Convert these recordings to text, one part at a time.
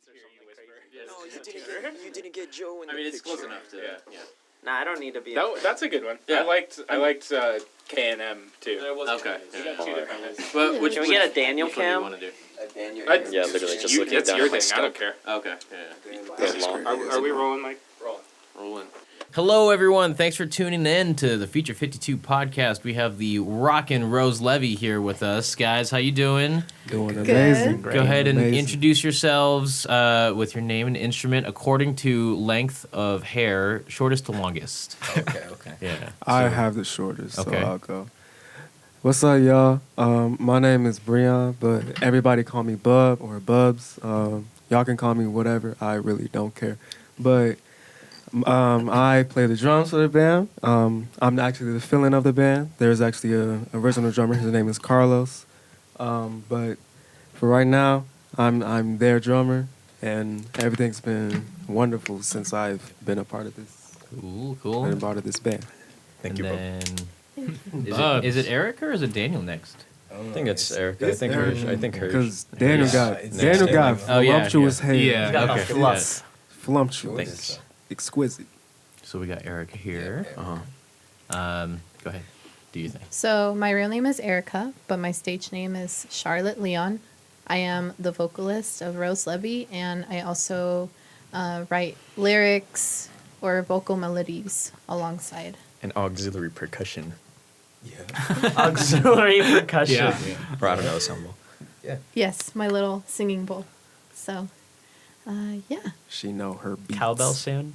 No, you didn't get Joe in the it's picture. close enough to. Yeah. Nah, I don't need to be. That's a good one. Yeah. I liked K&M too. Okay. You got two different heads. But Can we get a Daniel which one do you cam? want to do? Daniel. Yeah, literally just looking That's down your at my thing. I don't scope. care. Okay. Yeah. Are we rolling, Mike? Rolling. Hello, everyone. Thanks for tuning in to the Feature 52 podcast. We have the rockin' Rose Levee here with us. Guys, how you doing? Doing amazing. Go ahead and Amazing. introduce yourselves with your name and instrument according to length of hair, shortest to longest. Okay. Yeah. I have the shortest, so Okay. I'll go. What's up, y'all? My name is Breon, but everybody call me Bub or Bubs. Y'all can call me whatever. I really don't care. But I play the drums for the band. I'm actually the fill-in of the band. There's actually a original drummer. His name is Carlos. But for right now, I'm their drummer, and everything's been wonderful since I've been a part of this. Cool. Been a part of this band. Thank And you, Bob. then, is it Eric or is it Daniel next? I think it's Eric. I think Hirsch. Because Daniel got Oh, yeah, voluptuous hair. Yeah. Got Okay. the fluff. Voluptuous. Thanks. Exquisite. So we got Eric here. Go ahead. Do you think? So my real name is Erica, but my stage name is Charlotte Leon. I am the vocalist of Rose Levee, and I also write lyrics or vocal melodies alongside. And auxiliary percussion. Auxiliary percussion. Or I don't know, ensemble. Yes, my little singing bowl. So, yeah, She know her beats. Cowbell soon.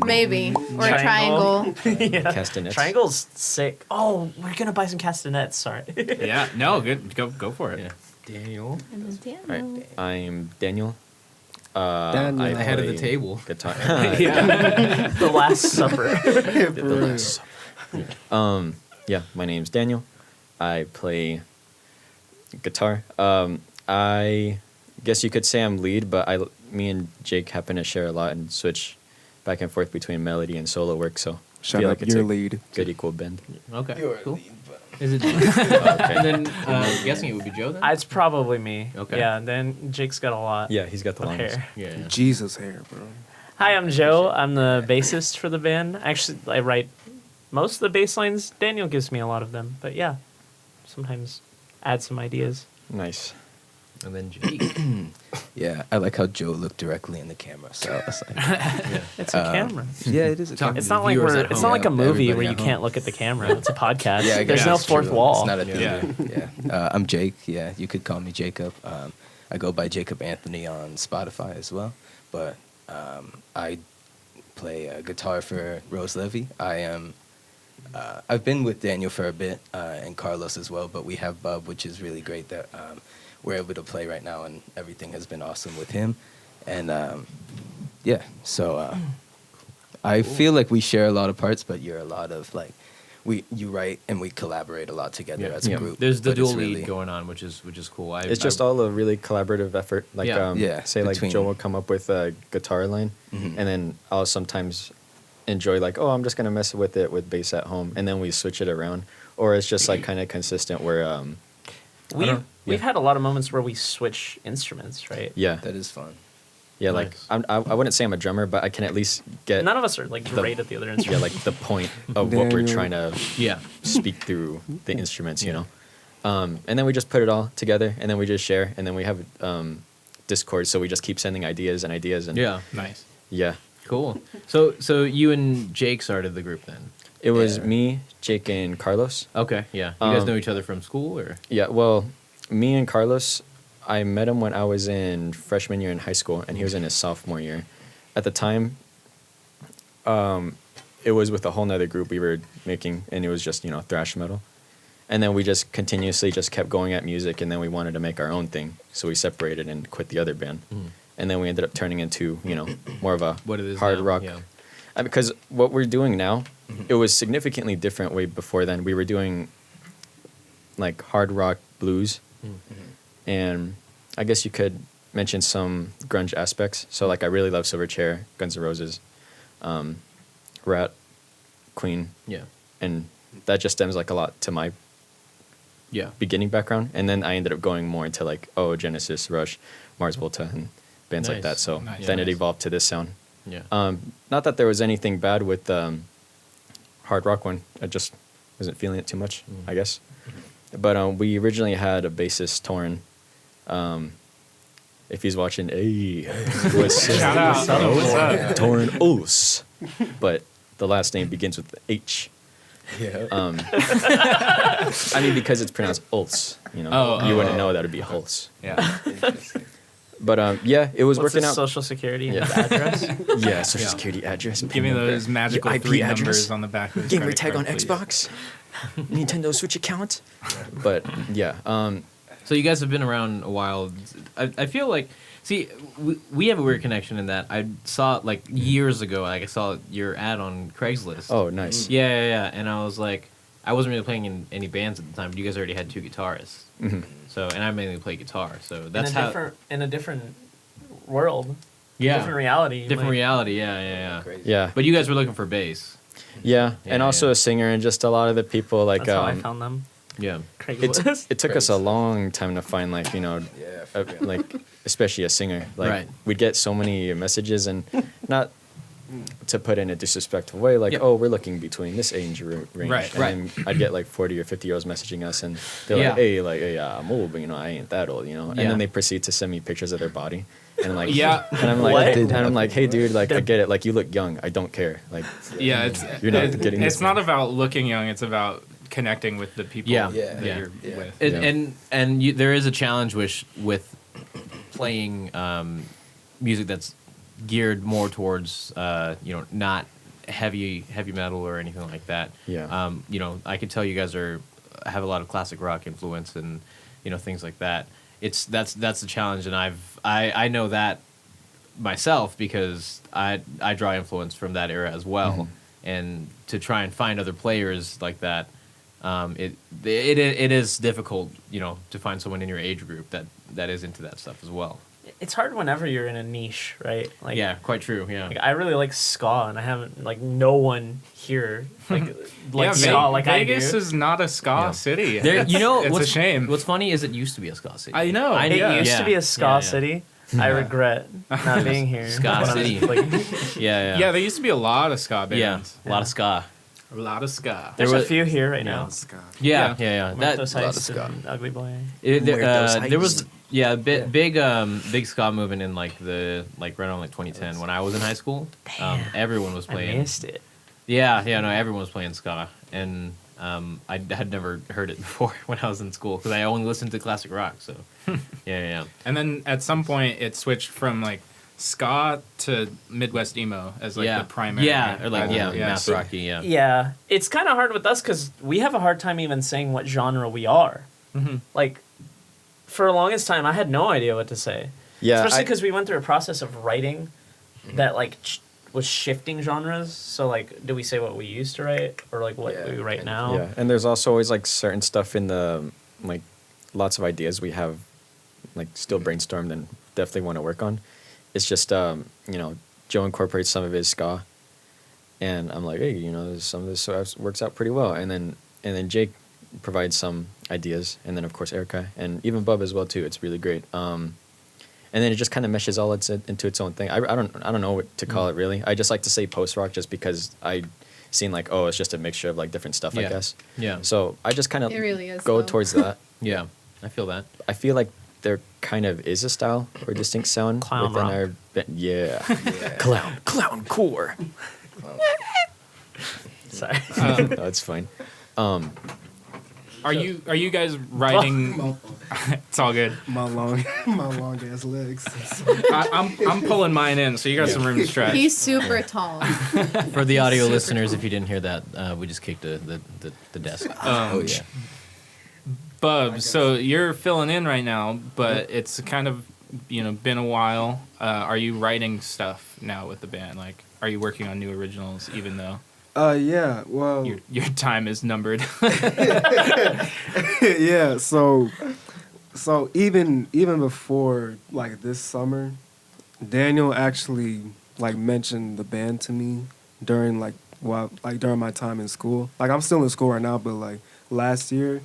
maybe. Or a Triangle. triangle. Yeah. Castanets. Triangle's sick. Oh, we're gonna buy some castanets. Sorry. Yeah. No. Good. Go for it. Yeah. Daniel. And then All Daniel. right. I'm Daniel. Daniel. I The head of the play table. Guitar. The Last Supper. Yeah, my name's Daniel. I play guitar. I guess you could say I'm lead, but me and Jake happen to share a lot and switch back and forth between melody and solo work. So I Shut feel up, like it's your a lead. good equal bend. Okay. Cool. Is it? Okay. And then guessing it would be Joe then. It's probably me. Okay. Yeah. And then Jake's got a lot Yeah, he's got the of longest. hair. Yeah. Jesus hair, bro. Hi, I'm Joe. I'm the bassist for the band. Actually, I write most of the bass lines. Daniel gives me a lot of them, but yeah, sometimes add some ideas. Nice. And then Jake. Yeah, I like how Joe looked directly in the camera. So I was like, It's a camera. yeah, it is a Talk- camera. It's not like viewers we're. at It's home. not like a Yeah, movie where everybody you at can't home. look at the camera. It's a podcast. Yeah, I guess There's no that's fourth true. wall. It's not a Yeah. theater. Yeah. I'm Jake. Yeah, you could call me Jacob. I go by Jacob Anthony on Spotify as well. But I play guitar for Rose Levee. I've been with Daniel for a bit and Carlos as well, but we have Bub, which is really great that we're able to play right now, and everything has been awesome with him. And yeah, so I feel like we share a lot of parts, but you're a lot of like you write and we collaborate a lot together as a group. There's the but it's dual really- lead going on, which is cool. It's just all a really collaborative effort. Like, Yeah. say like between- Joe will come up with a guitar line, Mhm. and then I'll sometimes enjoy like, oh, I'm just gonna mess with it with bass at home, and then we switch it around, or it's just like kind of consistent where We've had a lot of moments where we switch instruments, right? yeah, That is fun. yeah, like Nice. I wouldn't say I'm a drummer, but I can at least get None of us are like great at the other yeah instruments. like the point of what we're Daniel. trying to Yeah. speak through the instruments, you know. And then we just put it all together, and then we just share, and then we have Discord, so we just keep sending ideas and Yeah. Nice. yeah. Cool. So you and Jake started the group then? It was Yeah. me, Jake, and Carlos. Okay. Yeah. You guys Um, know each other from school or? Yeah, well, me and Carlos, I met him when I was in freshman year in high school, and he was in his sophomore year. At the time, it was with a whole nother group we were making, and it was just, thrash metal. And then we just continuously just kept going at music, and then we wanted to make our own thing. So we separated and quit the other band. And then we ended up turning into, more of a What it is hard now, rock. yeah. Because what we're doing now, it was significantly different way before then. We were doing like hard rock blues. And I guess you could mention some grunge aspects. So like I really love Silverchair, Guns N' Roses, Rat, Queen, Yeah. and that just stems like a lot to my beginning background, and then I ended up going more into like Genesis, Rush, Mars Volta, and bands like that. So then it evolved to this sound. Yeah. Not that there was anything bad with hard rock one. I just wasn't feeling it too much, I guess. But we originally had a bassist, Torrin. If he's watching, hey, Shout out. What's up? Torrin Os. But the last name begins with the H. Yeah. I mean, because it's pronounced Ulse. You know, you wouldn't know that it'd be Hulse. Yeah. But yeah, it was What's working his out. social security and his address? Yeah, social security address. Give me those magical IP 3 address, numbers on the back of his gamer credit tag on card, please. Xbox, Nintendo Switch account. But yeah, So you guys have been around a while. I feel like, see, we have a weird connection in that I saw like years ago. Like I saw your ad on Craigslist. oh nice. Yeah. And I was like, I wasn't really playing in any bands at the time, but you guys already had 2 guitarists. Mhm. So, and I mainly play guitar. So that's in a different world. Yeah. Different reality. Different like, reality. Yeah. Crazy. Yeah, But you guys were looking for bass. yeah, and Yeah, also yeah. a singer, and just a lot of the people like That's how I found them. Yeah. Craigslist. it took us a long time to find like Yeah. like especially a singer. Like Right. we'd get so many messages, and not to put in a disrespectful way, like Yep. we're looking between this age range, Right, and then I'd get like 40 or 50-year-olds messaging us, and they're like, hey, I'm old, but I ain't that old, And Yeah. then they proceed to send me pictures of their body, and I'm like, Yeah. and I'm like, What? and I'm like, hey, dude, like I get it, like you look young, I don't care, like Yeah, You're not getting it's this not about looking young, it's about connecting with the people Yeah. that Yeah. you're Yeah. with. And there is a challenge with playing music that's geared more towards not heavy metal or anything like that. Yeah. I can tell you guys have a lot of classic rock influence and things like that. That's the challenge, and I know that myself because I draw influence from that era as well, and to try and find other players like that. It is difficult, to find someone in your age group that is into that stuff as well. It's hard whenever you're in a niche, right? Like, Yeah, quite true. Yeah. Like, I really like ska, and I haven't no one here Yeah, ska like Vegas I do. is not a ska city. There, It's what's a shame. What's funny is it used to be a ska city. I know. It yeah. used to be a ska Yeah. city. I regret not being here. Ska when I was, city. like, Yeah. There used to be a lot of ska Yeah, bands. a lot of ska. A lot of ska. there's There a was- few here right now. Yeah. Muertos lot of Heist ska. and Ugly Boy. There was big ska movement in right around 2010 when I was in high school. Everyone was I playing. missed it. Everyone was playing ska, and I had never heard it before when I was in school because I only listened to classic rock. So yeah. And then at some point it switched from ska to Midwest emo as the primary. math rocky. Yeah. Yeah, it's kind of hard with us because we have a hard time even saying what genre we are. Mm-hmm. Like, for the longest time, I had no idea what to say. Yeah, Especially because we went through a process of writing that was shifting genres. So do we say what we used to write or what we write now? Yeah, and there's also always certain stuff in the lots of ideas we have still brainstormed and definitely want to work on. It's just Joe incorporates some of his ska, and I'm like, hey, some of this works out pretty well, and then Jake provides some ideas, and then of course Erica and even Bub as well too. It's really great. And then it just kind of meshes all into its own thing. I don't know what to call it really. I just like to say post rock just because I seen it's just a mixture of different stuff, I guess. Yeah. So I just kind of It really is, go though. towards that. Yeah. I feel that. I feel like there kind of is a style or distinct sound Clown within rock. our yeah. clown core. Sorry. No, it's fine. Are you guys writing? It's all good. My long ass legs. I'm pulling mine in, so you got some room to stretch. He's super tall. For the audio listeners, if you didn't hear that, we just kicked the desk. Oh yeah. Bub, so you're filling in right now, but it's kind of been a while. Are you writing stuff now with the band? Are you working on new originals, even though Yeah. Well. your time is numbered? Yeah. So even before this summer, Daniel actually mentioned the band to me during during my time in school. I'm still in school right now, but last year,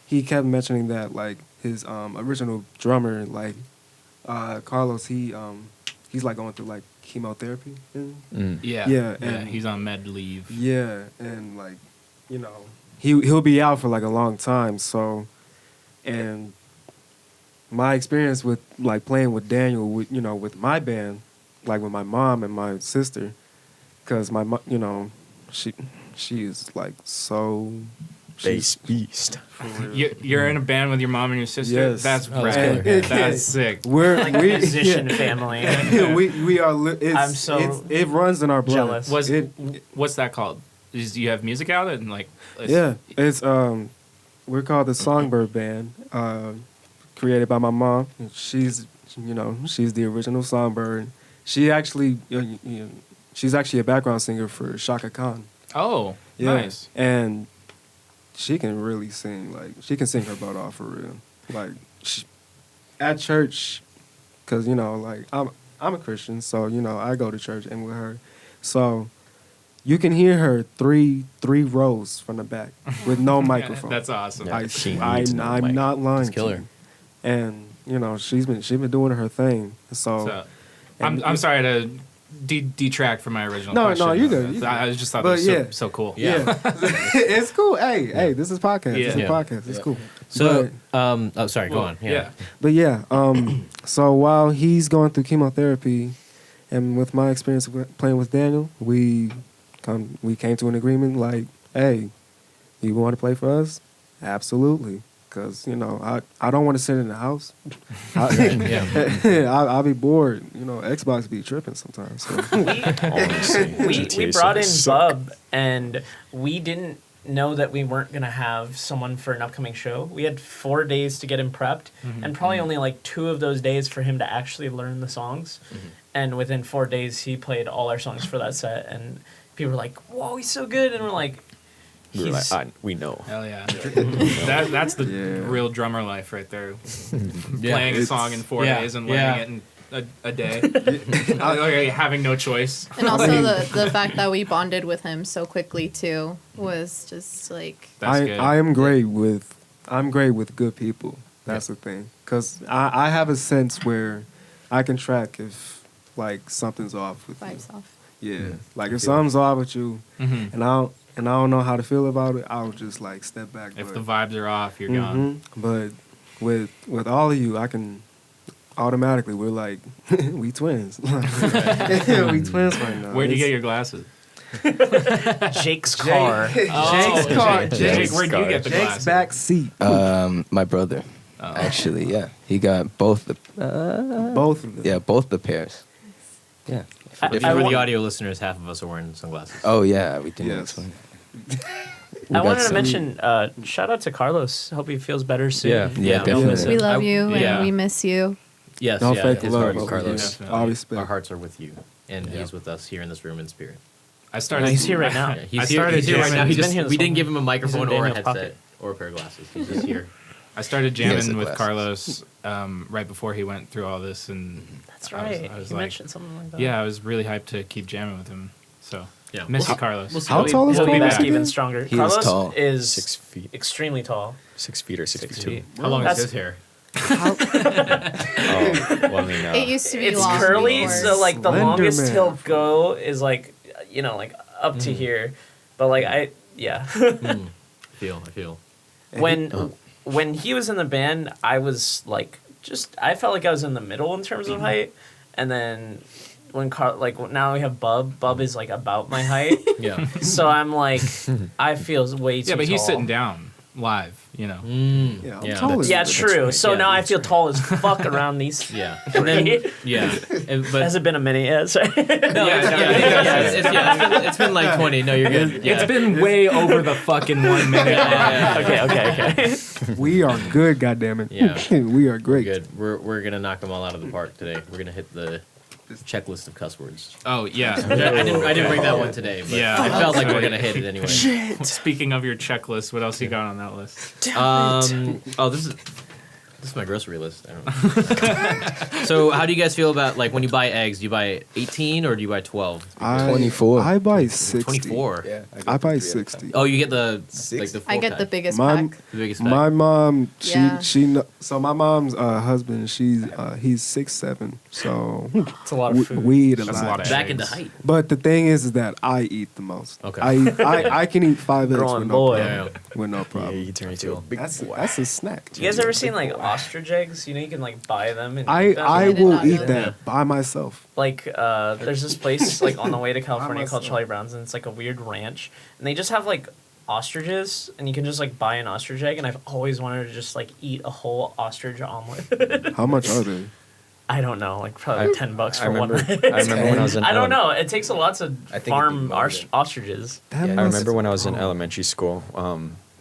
he kept mentioning that like his original drummer, like Carlos, he's like going through like chemotherapy. Yeah, and he's on med leave. Yeah, and like, you know, he'll be out for like a long time. So, and my experience with like playing with Daniel, with with my band, like with my mom and my sister, because my mom, she is like so Bass beast. You're in a band with your mom and your sister. Yes. That's Oh, rad. that's That's sick. We're Like musician family. we are. I'm so it runs in our blood. jealous. What's that called? Do you have music out and like? It's we're called the Songbird Band, created by my mom. She's the original Songbird. She's actually a background singer for Shaka Khan. Oh, Yeah. nice. And she can really sing. Like, she can sing her butt off for real. Like, at church, because, like, I'm a Christian, so, I go to church and with her. So, you can hear her three rows from the back with no microphone. That's awesome. Yeah. She needs no I'm mic. not lying It's to killer. you. And, she's been doing her thing. So I'm sorry to detract from my original No, question. you good. I just thought But it was so cool. Yeah. It's cool. Hey, this is podcast. Yeah. This is Yeah. podcast. It's cool. So, But- sorry, go on. Yeah. But yeah, so while he's going through chemotherapy, and with my experience playing with Daniel, we came to an agreement like, hey, you want to play for us? Absolutely. Because, I don't want to sit in the house. I'll be bored. Xbox be tripping sometimes. So. we brought in Bub, and we didn't know that we weren't going to have someone for an upcoming show. We had 4 days to get him prepped, and probably only like 2 of those days for him to actually learn the songs. And within 4 days, he played all our songs for that set, and people were like, whoa, he's so good. And we're like, We were like, we know. Hell yeah. That's the Yeah. real drummer life right there. Yeah. Playing a song in 4 Yeah. days and learning it in a day. Like, having no choice. And also the fact that we bonded with him so quickly too was just like That's good. I'm great with good people. That's the thing. Because I have a sense where I can track if like something's off with you. vibes off. Yeah. Like if something's off with you Mhm. and I don't know how to feel about it, I'll just like step back. If but, the vibes are off, you're gone. But with all of you, I can automatically, we're like we twins. We twins right now. Where'd you get your glasses? Jake's car. Jake's car. Jake, where'd you get the Jake's glasses? back seat. My brother, actually, yeah, he got both the Both of them. yeah both the pairs. Yeah. I- For I the want- audio listeners, half of us are wearing sunglasses. Oh yeah, we didn't Yes. explain. I wanted to mention, shout out to Carlos. Hope he feels better soon. Yeah. Yeah, definitely. We love I- you yeah. and we miss you. Yes, No yeah, fake his love heart is over Carlos. here. Definitely. All respect. Our hearts are with you, and Yeah. he's with us here in this room in spirit. I started. He's here right now. Yeah, he's I here, started he's here right jamming- now. he's been here this We whole didn't give him a He's in microphone or a Daniel's headset pocket. or a pair of glasses. He's just here. I started He has jamming the with glasses. Carlos right before he went through all this, and That's I was- right. I was You like- mentioned something like that. yeah, I was really hyped to keep jamming with him. So Yeah, miss you, we'll- Carlos. we'll see How what tall is He'll be Carlos back again? even stronger. He is Carlos tall. is 6 feet. extremely tall. 6 feet or 6 feet 2. How long That's- is his hair? Oh, well, I mean, It used to be It's long curly, before. so like the Slender longest man. he'll go is like, like up to here. But like I I feel. when he was in the band, I was like I felt like I was in the middle in terms of height, and then when now we have Bub is like about my height, Yeah. so I'm like I feel way too. Yeah, but he's tall. sitting down live. Yeah, I'm Yeah, tall as Yeah, you. true. So Yeah, now I that's feel tall as fuck around these. Yeah. And then, Right? yeah. But Has it been a minute yet? Sorry. it's been like 20. No, you're good. Yeah. It's been way over the fucking 1 minute. Okay. We are good, goddammit. Yeah. We are great. Good. We're gonna knock them all out of the park today. We're gonna hit the checklist of cuss words. Oh yeah. I didn't bring that one today, but Yeah. I felt like we're gonna hit it anyway. Speaking of your checklist, what else you got on that list? Oh, this This is my grocery list. I don't know. So, how do you guys feel about like when you buy eggs? Do you buy 18 or do you buy 12? 24. I buy 60. 24. Yeah, I buy the 60. Oh, you get the Six. like the I get the pack. biggest My- pack. The biggest pack. My mom, Yeah. so my mom's husband, he's 6'7", so It's a lot of food. we eat a That's a lot. lot of Back into eggs. height. But the thing is that I eat the most. Okay. I can eat 5 eggs Growing with boy. no Yeah, problem. With no Yeah, problem. you turn into a big. That's a snack. You guys ever seen like ostrich eggs? You know, you can like buy them. And I eat them. I did will not eat know that by myself. Like there's this place like on the way to California called myself. Charlie Brown's, and it's like a weird ranch, and they just have like ostriches, and you can just like buy an ostrich egg, and I've always wanted to just like eat a whole ostrich omelet. How much are they? I don't know, like probably I- $10 I for one. remember. I remember when I was in. I don't know. It takes a lot to I think farm it'd be more than- ostriches. That Yeah, I must- remember when I was in oh, elementary school.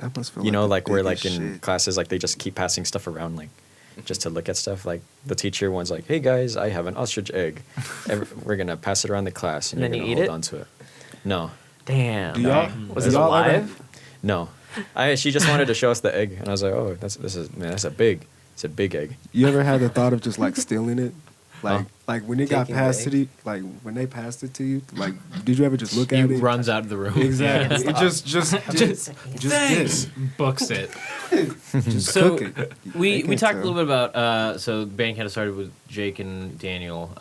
That must feel You know, the like we're like biggest in shit. classes, like they just keep passing stuff around, like just to look at stuff. Like the teacher one's like, "Hey guys, I have an ostrich egg. We're gonna pass it around the class, and, And you're then you gonna eat hold it? on to it." No, Damn. Do y'all, Was do it y'all ever- alive? no. She just wanted to show us the egg, and I was like, "Oh, that's a big egg." You ever had the thought of just like stealing it? Like when it got Taking the passed to egg? you, like when they passed it to you, like did you ever just look He at it? runs out of the room. Exactly. It just Thanks. Books it. just So cook it. we They talked can't a little bit about so the band kind of started with Jake and Daniel.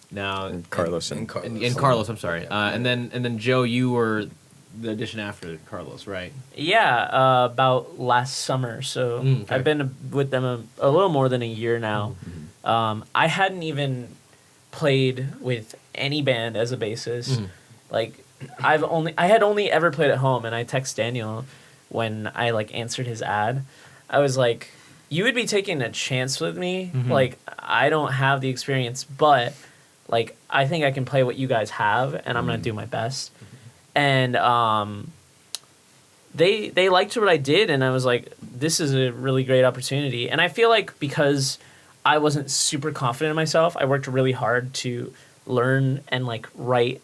Now And Carlos and and Carlos. I'm sorry. And then Joe, you were the addition after Carlos, right? Yeah, about last summer. So Okay. I've been with them a little more than a year now. I hadn't even played with any band as a bassist. Like I had only ever played at home, and I text Daniel when I like answered his ad. I was like, "You would be taking a chance with me. Like I don't have the experience, but like I think I can play what you guys have, and I'm gonna do my best." And they liked what I did, and I was like, this is a really great opportunity. And I feel like because I wasn't super confident in myself, I worked really hard to learn and like write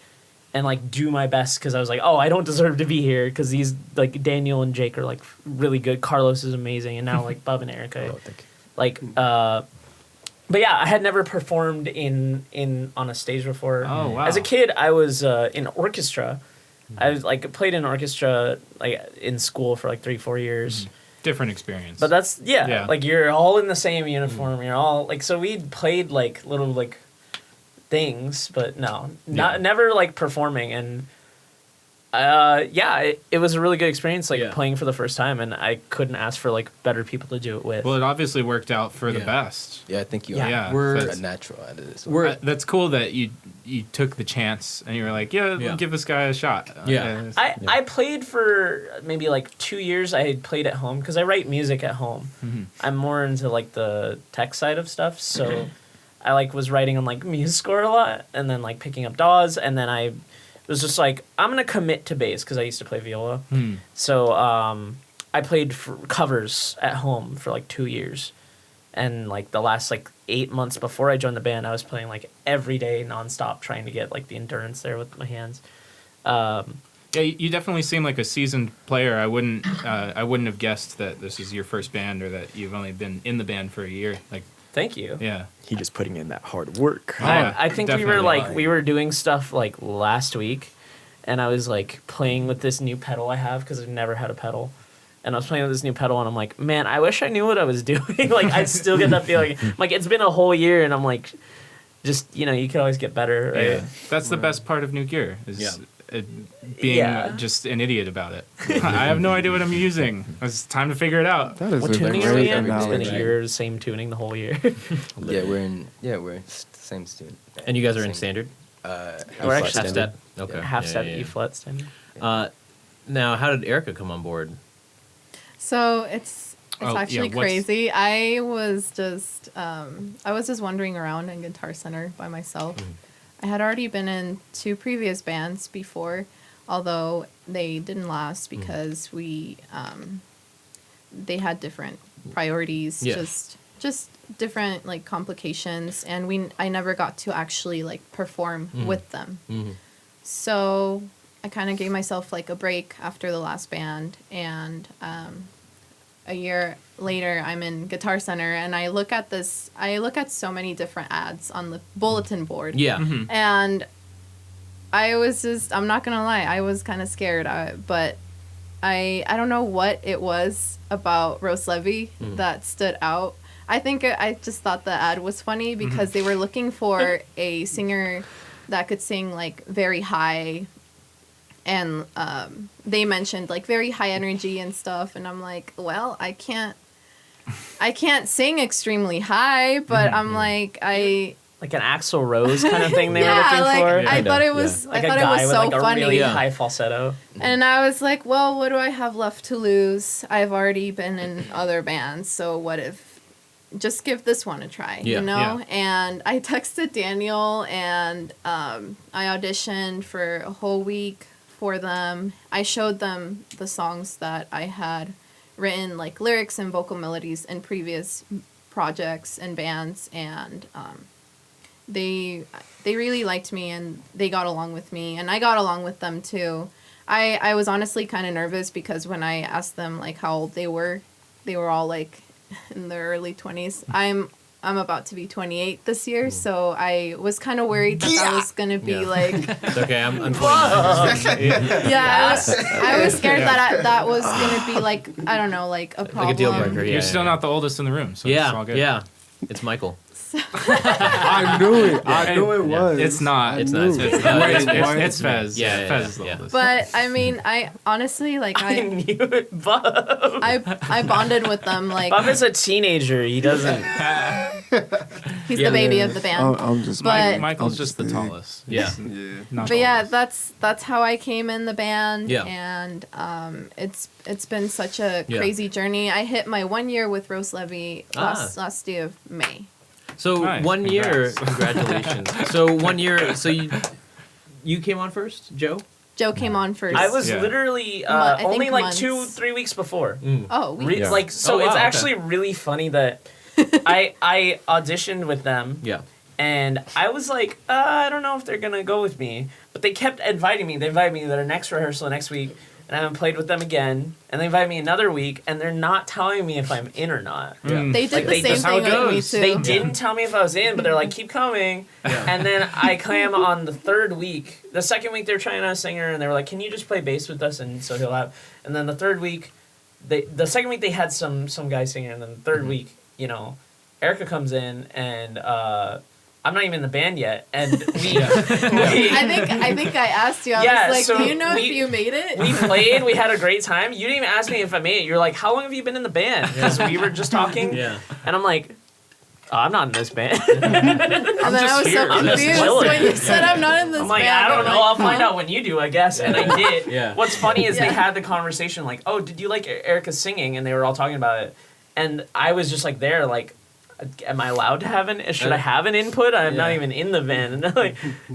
and like do my best, because I was like, oh, I don't deserve to be here, because these like Daniel and Jake are like really good. Carlos is amazing, and now like Bub and Erica, Oh, thank you. like but yeah, I had never performed in on a stage before. Oh, wow. As a kid, I was in orchestra. I was like played in orchestra like in school for like 3-4 years. Different experience. But that's Yeah. like you're all in the same uniform. You're all like, so we played like little like things, but never like performing. And it was a really good experience, like playing for the first time, and I couldn't ask for like better people to do it with. Well, it obviously worked out for the Yeah. best. Yeah, I think you Yeah. are We're a natural at it as well. That's cool that you took the chance and you were like, yeah, Yeah. give this guy a shot. Yeah. I played for maybe like 2 years. I had played at home because I write music at home. I'm more into like the tech side of stuff, so I like was writing on like MuseScore a lot, and then like picking up DAWs, and then I was just like, I'm gonna commit to bass because I used to play viola. So I played for covers at home for like 2 years, and like the last like 8 months before I joined the band, I was playing like every day nonstop, trying to get like the endurance there with my hands. Yeah, you definitely seem like a seasoned player. I wouldn't have guessed that this is your first band, or that you've only been in the band for a year. Like, Thank you. yeah. He just putting in that hard work. I think we were definitely. like we were doing stuff like last week, and I was like playing with this new pedal I have because I've never had a pedal, and I was playing with this new pedal, and I'm like, man, I wish I knew what I was doing. Like I still get that feeling. Like it's been a whole year, and I'm like, just you can always get better. Right? Yeah. That's the best part of new gear, is being Yeah. just an idiot about it. I have no idea what I'm using. It's time to figure it out. That is What a tuning are we great in? It's been analogy. a year, same tuning the whole year. We're in the same student. And you guys are in standard? We're flat actually standard. Step? Okay. half Yeah, step yeah, E flat standard. yeah. Now, how did Erica come on board? So it's Oh, yeah, actually what's- crazy. I was just wandering around in Guitar Center by myself. I had already been in 2 previous bands before, although they didn't last because they had different priorities, Yeah. just different like complications, and I never got to actually like perform with them. So I kind of gave myself like a break after the last band, and a year later, I'm in Guitar Center, and I look at so many different ads on the bulletin board. Yeah. And I was just, I'm not gonna lie, I was kind of scared, but I don't know what it was about Rose Levee that stood out. I think I just thought the ad was funny because they were looking for a singer that could sing like very high, and they mentioned like very high energy and stuff, and I'm like, well, I can't sing extremely high, but I'm like, like an Axl Rose kind of thing they were looking for. I thought it was Like I thought a it guy was with so like a funny. really high falsetto. And I was like, well, what do I have left to lose? I've already been in other bands, so what if just give this one a try, you know? Yeah. And I texted Daniel, and I auditioned for a whole week for them. I showed them the songs that I had written, like lyrics and vocal melodies in previous projects and bands, and they really liked me, and they got along with me, and I got along with them too. I was honestly kind of nervous because when I asked them like how old they were all like in their early 20s. I'm about to be 28 this year, so I was kind of worried that was gonna be like. It's okay. I'm 29. Yeah, I was scared that was gonna be like, I don't know, like a problem. Like a deal breaker. You're still not the oldest in the room, so it's all good. Yeah. It's Michael. I knew it. I knew it was. It's not. It's not. It's Fez. Yeah, Fez is the oldest. But I mean, I honestly like I knew it, Bob. I bonded with them like. Bob is a teenager. He doesn't. He's the baby of the band. I'm just. But- Michael's just the tallest. Yeah. Not But yeah, oldest. that's how I came in the band, Yeah. and it's been such a crazy journey. I hit my 1 year with Rose Levee last day of May. So Nice. 1 year, Congrats. congratulations. So 1 year, so you came on first, Joe? Joe came on first. I was Yeah. literally I think only like months. 2-3 weeks before. Oh, we Yeah. Like so, Oh, wow, it's okay. actually really funny that I auditioned with them. Yeah. And I was like, I don't know if they're gonna go with me, but they kept inviting me. They invited me to their next rehearsal next week, and I haven't played with them again. And they invited me another week, and they're not telling me if I'm in or not. Yeah. They did Like, the they- same that's how thing it with me goes. too. They didn't tell me if I was in, but they're like, keep coming. And then I came on the third week. The second week, they were trying out a singer, and they were like, can you just play bass with us? And so he'll have. And then the third week, the second week, they had some guy singing, and then the third week, Erica comes in, and I'm not even in the band yet, and we I think I asked you. I Yeah, was like, so do you know we- if you made it? we played. We had a great time. You didn't even ask me if I made it. You're like, how long have you been in the band? Because we were just talking. Yeah. And I'm like, oh, I'm not in this band. And then I was so I'm just confused chilling. when you said I'm not in this I'm like, band. I don't I'm know. like, I'll find huh? out when you do, I guess. And I did. Yeah. What's funny is they Yeah. had the conversation like, oh, did you like Erica's singing? And they were all talking about it. And I was just like there, like, am I allowed to have should I have an input? I'm not Yeah. even in the band.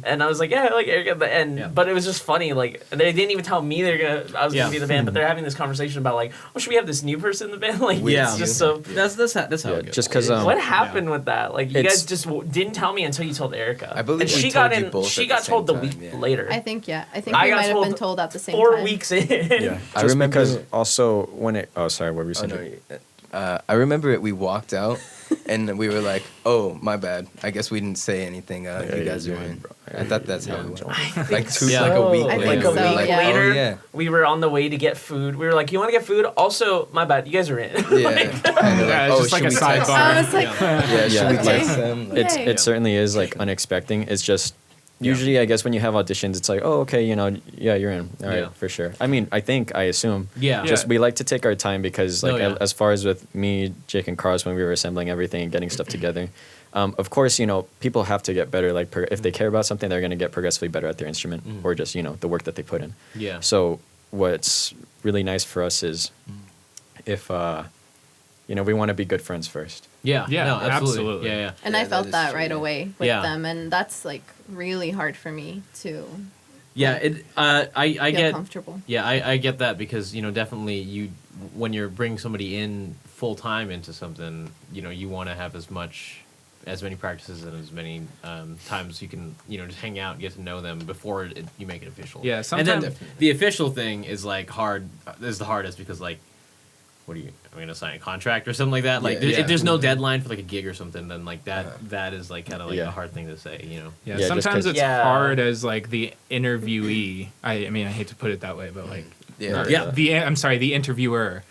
And I was like, yeah, I like Erica. But it was just funny. Like, they didn't even tell me I was going to be in the band, but they're having this conversation about like, oh, should we have this new person in the band? Like, Yeah. it's just so. That's how it goes. Just because What happened with that? Like, you It's- guys just didn't tell me until you told Erica. I believe and we she told got you in. both She at got the told the same week time, yeah. later. I think I we got might have told been told at the same 4 time. weeks in. Yeah. I Just remember- because also when it. Oh, sorry. What were you Oh, saying? no, I remember it. We walked out, and we were like, "Oh, my bad. I guess we didn't say anything. You guys are in." I thought that's how it went. Like like a week I later. think Like a so, week yeah. later, Oh, yeah. we were on the way to get food. We were like, "You want to get food?" Also, my bad, you guys are in. Yeah. And they're Yeah, it's just like should a we text sidebar. them? I was like, Yeah, should we Yeah. text Okay. them? Like, It's Yay. it certainly is like unexpected. It's just usually I guess when you have auditions, it's like, oh, okay, yeah, you're in. All right, Yeah. for sure. I mean, I assume. Yeah. Just we like to take our time because like yeah. as far as with me, Jake, and Carlos when we were assembling everything and getting stuff together. Of course, people have to get better. Like if they care about something, they're going to get progressively better at their instrument or just the work that they put in. Yeah. So what's really nice for us is if we want to be good friends first. Yeah. Yeah, No, absolutely. absolutely. Yeah. and Yeah, I that felt is that true, right yeah. away with Yeah. them, and that's like really hard for me to Yeah. It. I feel get. comfortable. Yeah, I get that because definitely when you're bringing somebody in full time into something, you want to have as many practices and as many times you can just hang out and get to know them before you make it official. Yeah, and sometimes- then the official thing is like hard is the hardest because like I'm gonna sign a contract or something like that. Like if there's no deadline for like a gig or something, then like that is like kind of like a hard thing to say, you know. Yeah, Yeah, sometimes just it's hard as like the interviewee. I mean, I hate to put it that way, but like the interviewer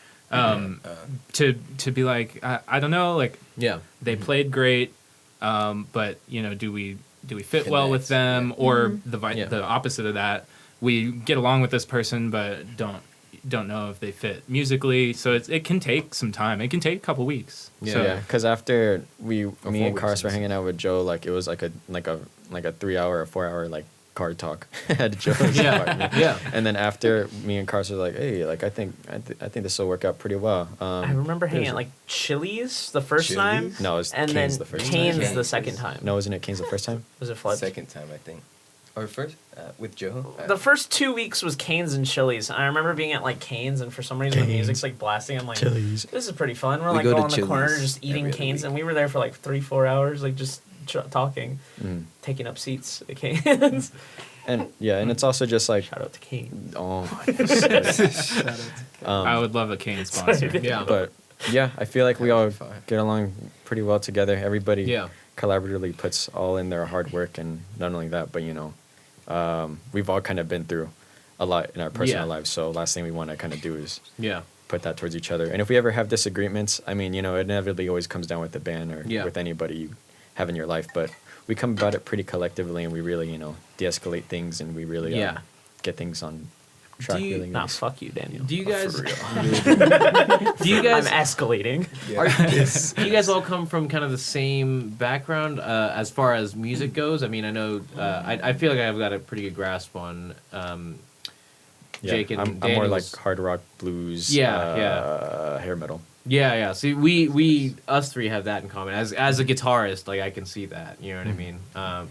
to be like, I don't know, like they played great, but you know, do we fit well with them, or the opposite of that, we get along with this person but don't know if they fit musically, so it can take some time. It can take a couple weeks. Because after me and Cars were hanging out with Joe, like it was like a 3-hour or 4-hour like car talk at Joe's apartment. And then after, me and Cars were like, hey, like I think this will work out pretty well. I remember hanging at like Chili's the first time. No, it was and Cane's then the first Cane's time. the second time. No, wasn't it Cane's the first time? Was it Flood? Second time, I think. Or first with Joe. The first 2 weeks was Cane's and Chili's. I remember being at like Cane's, and for some reason the music's like blasting. I'm like, Chili's. this is pretty fun. We're We like go to going in the corner Chili's just eating every other Cane's, week. and we were there for like 3-4 hours, like just talking, Mm. taking up seats at Cane's. And it's also just like, Shout out to Cane's. oh, I would love a Kane sponsor. but yeah, I feel like we all Fine. get along pretty well together. Everybody Yeah. collaboratively puts all in their hard work, and not only that, but we've all kind of been through a lot in our personal lives. So last thing we want to kind of do is put that towards each other. And if we ever have disagreements, I mean, it inevitably always comes down with the band or with anybody you have in your life. But we come about it pretty collectively, and we really, de-escalate things, and we really get things on track. Really Nah, nice. fuck you, Daniel. Do you guys? For real. Do you guys? I'm escalating. Do you guys all come from kind of the same background as far as music goes? I mean, I know I feel like I've got a pretty good grasp on Jake and I'm more like Daniel's- hard rock, blues, hair metal. Yeah. See, we us three have that in common. As a guitarist, like I can see that. You know what I mean?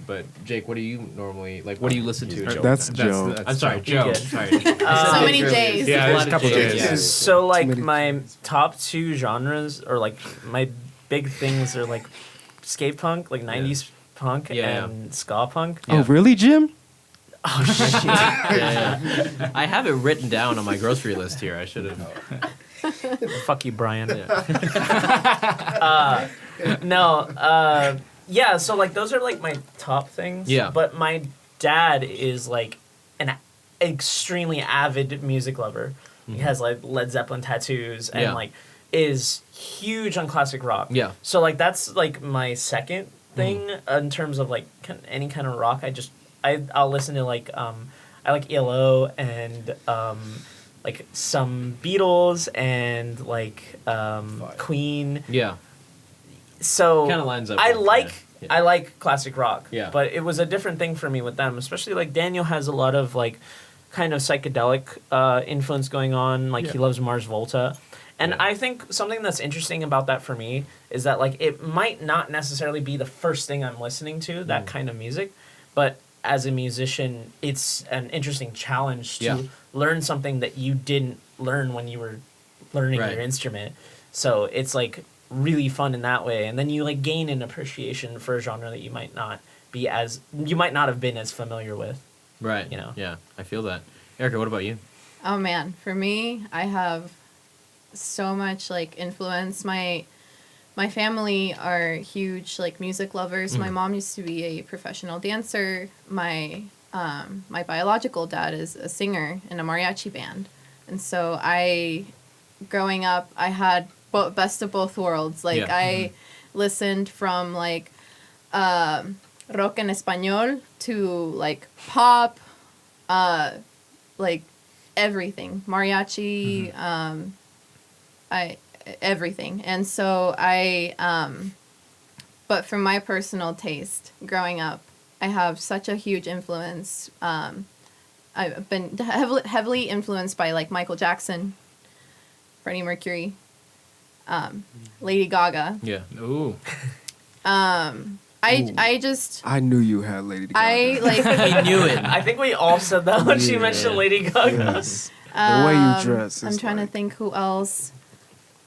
But Jake, what do you normally like? What do you listen to? Joe. That's Joe. I'm sorry, Joe. Joe. Yeah. Sorry. So many J's. Yeah, there's a lot of couple J's. J's. Yeah. So like many my top 2 genres, or like my big things, are like skate punk, like 90s punk, and ska punk. Oh, really, Jim? Oh shit. Yeah. I have it written down on my grocery list here. I should have. Fuck you, Brian. Yeah. Yeah, so like those are like my top things. Yeah. But my dad is like an extremely avid music lover. He has like Led Zeppelin tattoos and like is huge on classic rock. Yeah. So like that's like my second thing in terms of like any kind of rock. I'll listen to like I like ELO and like some Beatles and like Queen. Yeah. So Kinda lines up I with- like yeah. I like classic rock. Yeah. But it was a different thing for me with them, especially like Daniel has a lot of like kind of psychedelic influence going on. Like he loves Mars Volta. And I think something that's interesting about that for me is that like it might not necessarily be the first thing I'm listening to, that kind of music, but as a musician, it's an interesting challenge to learn something that you didn't learn when you were learning your instrument. So it's like really fun in that way, and then you like gain an appreciation for a genre that you might not have been as familiar with. Right. Yeah, I feel that. Erica, what about you? Oh man, for me, I have so much like influence. My family are huge like music lovers. My mom used to be a professional dancer. My biological dad is a singer in a mariachi band, and so growing up, I had best of both worlds. Like I listened from like rock en español to like pop, like everything, mariachi, everything. And so but from my personal taste, growing up, I have such a huge influence. I've been heavily influenced by like Michael Jackson, Freddie Mercury, Lady Gaga. Yeah. Ooh. I just I knew you had Lady Gaga. I like I knew it. I think we all said that when she mentioned Lady Gaga. Yes. The way you dress. I'm is trying to like- think who else.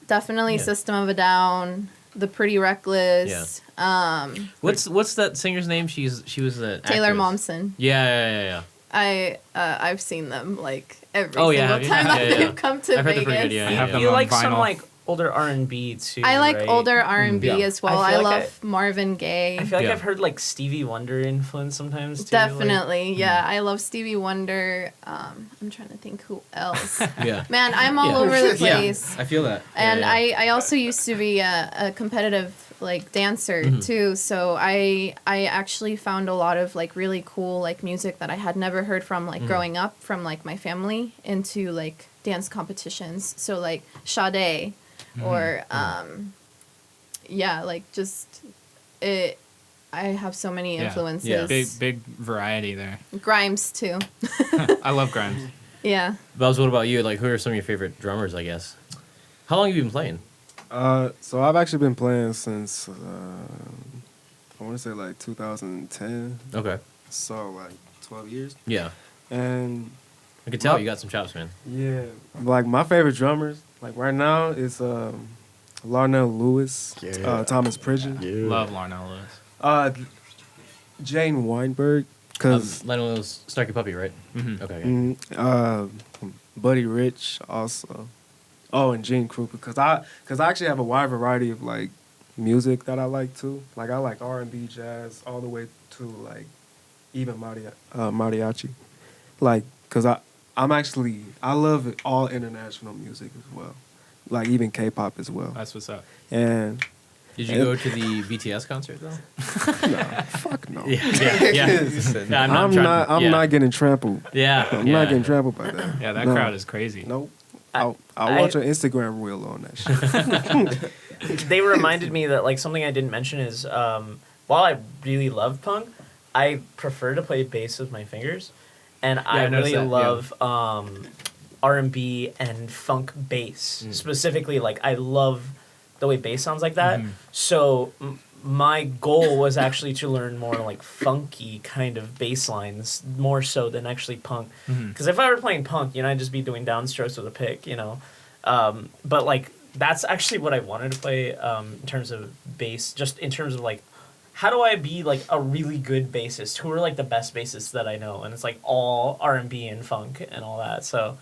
Definitely System of a Down, The Pretty Reckless. What's that singer's name? She was the Taylor actress. Momsen. Yeah. I've seen them like every Oh, yeah, single time yeah, that yeah. they've come to I've heard they're Vegas. pretty good, yeah. I have them You on like some vinyl. like older R&B too. I like right? older R&B Yeah. as well. I I, feel like love Marvin Gaye. I feel like Yeah. I've heard like Stevie Wonder influence sometimes too. Definitely, yeah. I love Stevie Wonder. I'm trying to think who else. Yeah. Man, I'm all Yeah. over the place. I feel that. And Yeah, yeah. I also used to be a competitive like dancer too, so I actually found a lot of like really cool like music that I had never heard from like growing up from like my family into like dance competitions. So like Sade or yeah, like just it. I have so many influences. Yeah. Big variety there. Grimes too. I love Grimes. Yeah. Bubs, what about you? Like, who are some of your favorite drummers, I guess? How long have you been playing? So I've actually been playing since I want to say like 2010. Okay. So like 12 years. Yeah. And I can tell you got some chops, man. yeah, like my favorite drummers, like right now, is Larnell Lewis, Thomas Pridgeon, Love Larnell Lewis. Jane Weinberg, because Lionel's Snarky Puppy, right? Mhm. Okay. Buddy Rich also. Oh, and Gene Krupa, because I actually have a wide variety of like music that I like too. Like I like R&B, jazz, all the way to like even mariachi. Like, cause I love it, all international music as well. Like even K-pop as well. That's what's up. And Did you go to the BTS concert though? fuck no. Yeah. I'm not getting trampled. Yeah. I'm not getting trampled by that. Yeah, that No. crowd is crazy. Nope. I'll watch an Instagram reel on that shit. They reminded me that like something I didn't mention is while I really love punk, I prefer to play bass with my fingers, and I noticed really that, love R&B and funk bass specifically. Like I love the way bass sounds like that. So my goal was actually to learn more like funky kind of bass lines more so than actually punk. Because if I were playing punk, I'd just be doing downstrokes with a pick, But like that's actually what I wanted to play in terms of bass, just in terms of like how do I be like a really good bassist? Who are like the best bassists that I know? And it's like all R&B and funk and all that. So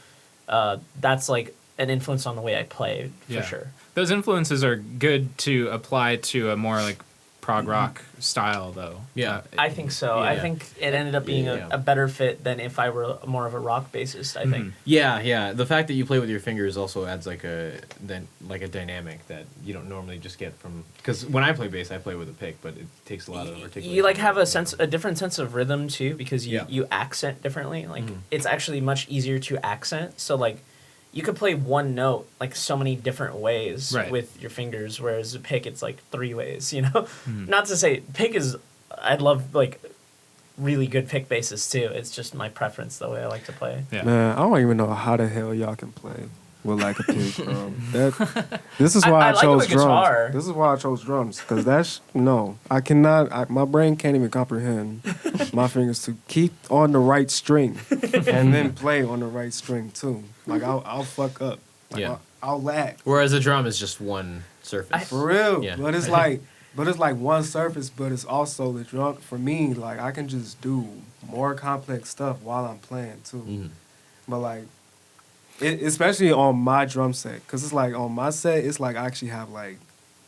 that's like an influence on the way I play for sure. Those influences are good to apply to a more like prog rock style, though. Yeah. I think so. Yeah. I think it ended up being a better fit than if I were more of a rock bassist, I think. Yeah. The fact that you play with your fingers also adds like a dynamic that you don't normally just get from. Because when I play bass, I play with a pick, but it takes a lot of articulation. You like have a different sense of rhythm too, because you accent differently. Like it's actually much easier to accent. So like you could play one note like so many different ways with your fingers, whereas a pick it's like 3 ways. Not to say pick is. I'd love like really good pick bassists too. It's just my preference the way I like to play. Yeah. Man, I don't even know how the hell y'all can play with like a pick, bro. This is why I like chose it with guitar. drums. This is why I chose drums, because I cannot. My brain can't even comprehend my fingers to keep on the right string and then play on the right string too. Like I'll fuck up. Like, I'll lag. Whereas a drum is just one surface. For real. Yeah. But it's like one surface, but it's also the drum. For me, like I can just do more complex stuff while I'm playing too. But like, especially on my drum set, because it's like on my set, it's like I actually have like,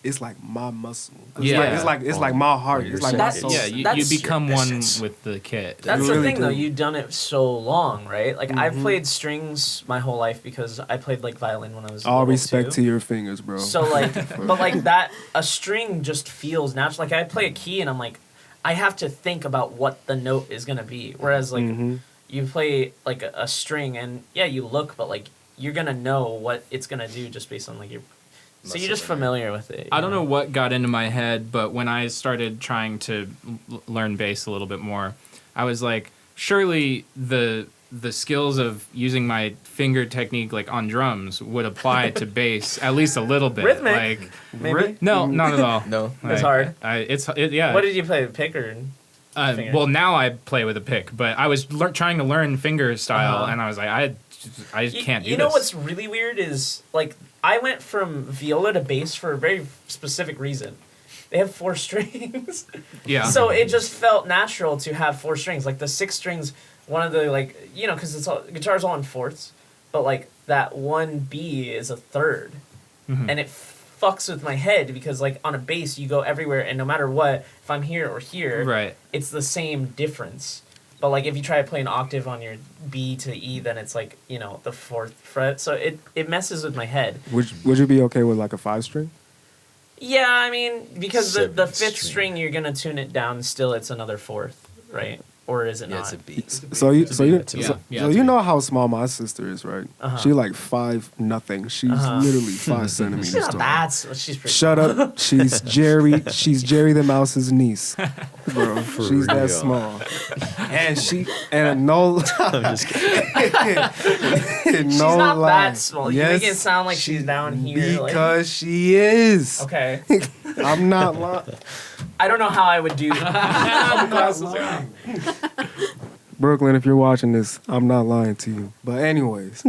it's like my muscle. It's like my heart. It's like my soul. Yeah, you become one with the kit. That's You the really thing, though. do. You've done it so long, right? Like, I've played strings my whole life because I played, like, violin when I was All little, respect too. to your fingers, bro. So, like, but, like, a string just feels natural. Like, I play a key, and I'm like, I have to think about what the note is going to be. Whereas, like, you play, like, a string, and, yeah, you look, but, like, you're going to know what it's going to do just based on, like, your... So you're just familiar with it. I don't know what got into my head, but when I started trying to learn bass a little bit more, I was like, surely the skills of using my finger technique like on drums would apply to bass at least a little bit. Rhythmic, like, maybe? No, not at all. No. It's hard. Yeah. What did you play, pick or... well, now I play with a pick, but I was trying to learn finger style, and I was like, I just can't do this. You know what's really weird is, like, I went from viola to bass for a very specific reason. They have 4 strings. Yeah. So it just felt natural to have 4 strings. Like, the 6 strings one of the like because it's all guitar's all in fourths, but like that one B is a third, and it fucks with my head because like on a bass you go everywhere, and no matter what, if I'm here or here, Right. it's the same difference. But like if you try to play an octave on your B to E, then it's like the fourth fret, so it messes with my head. Would you be okay with like a 5-string? Yeah, I mean because the Seventh fifth string. string you're gonna tune it down. Still, it's another fourth, right? Or is it Yeah, not? it's a B. So you it's you know how small my sister is, right? Uh-huh. She like 5 nothing. She's literally 5 centimeters She's not tall. that. She's pretty. Shut up. She's Jerry. She's Jerry the Mouse's niece, bro. She's that real. small, and no. I'm just kidding. She's no not lie. that small. You make it sound like she's down here. Because she is. Okay. I'm not lying. I don't know how I would do. Brooklyn, if you're watching this, I'm not lying to you. But anyways,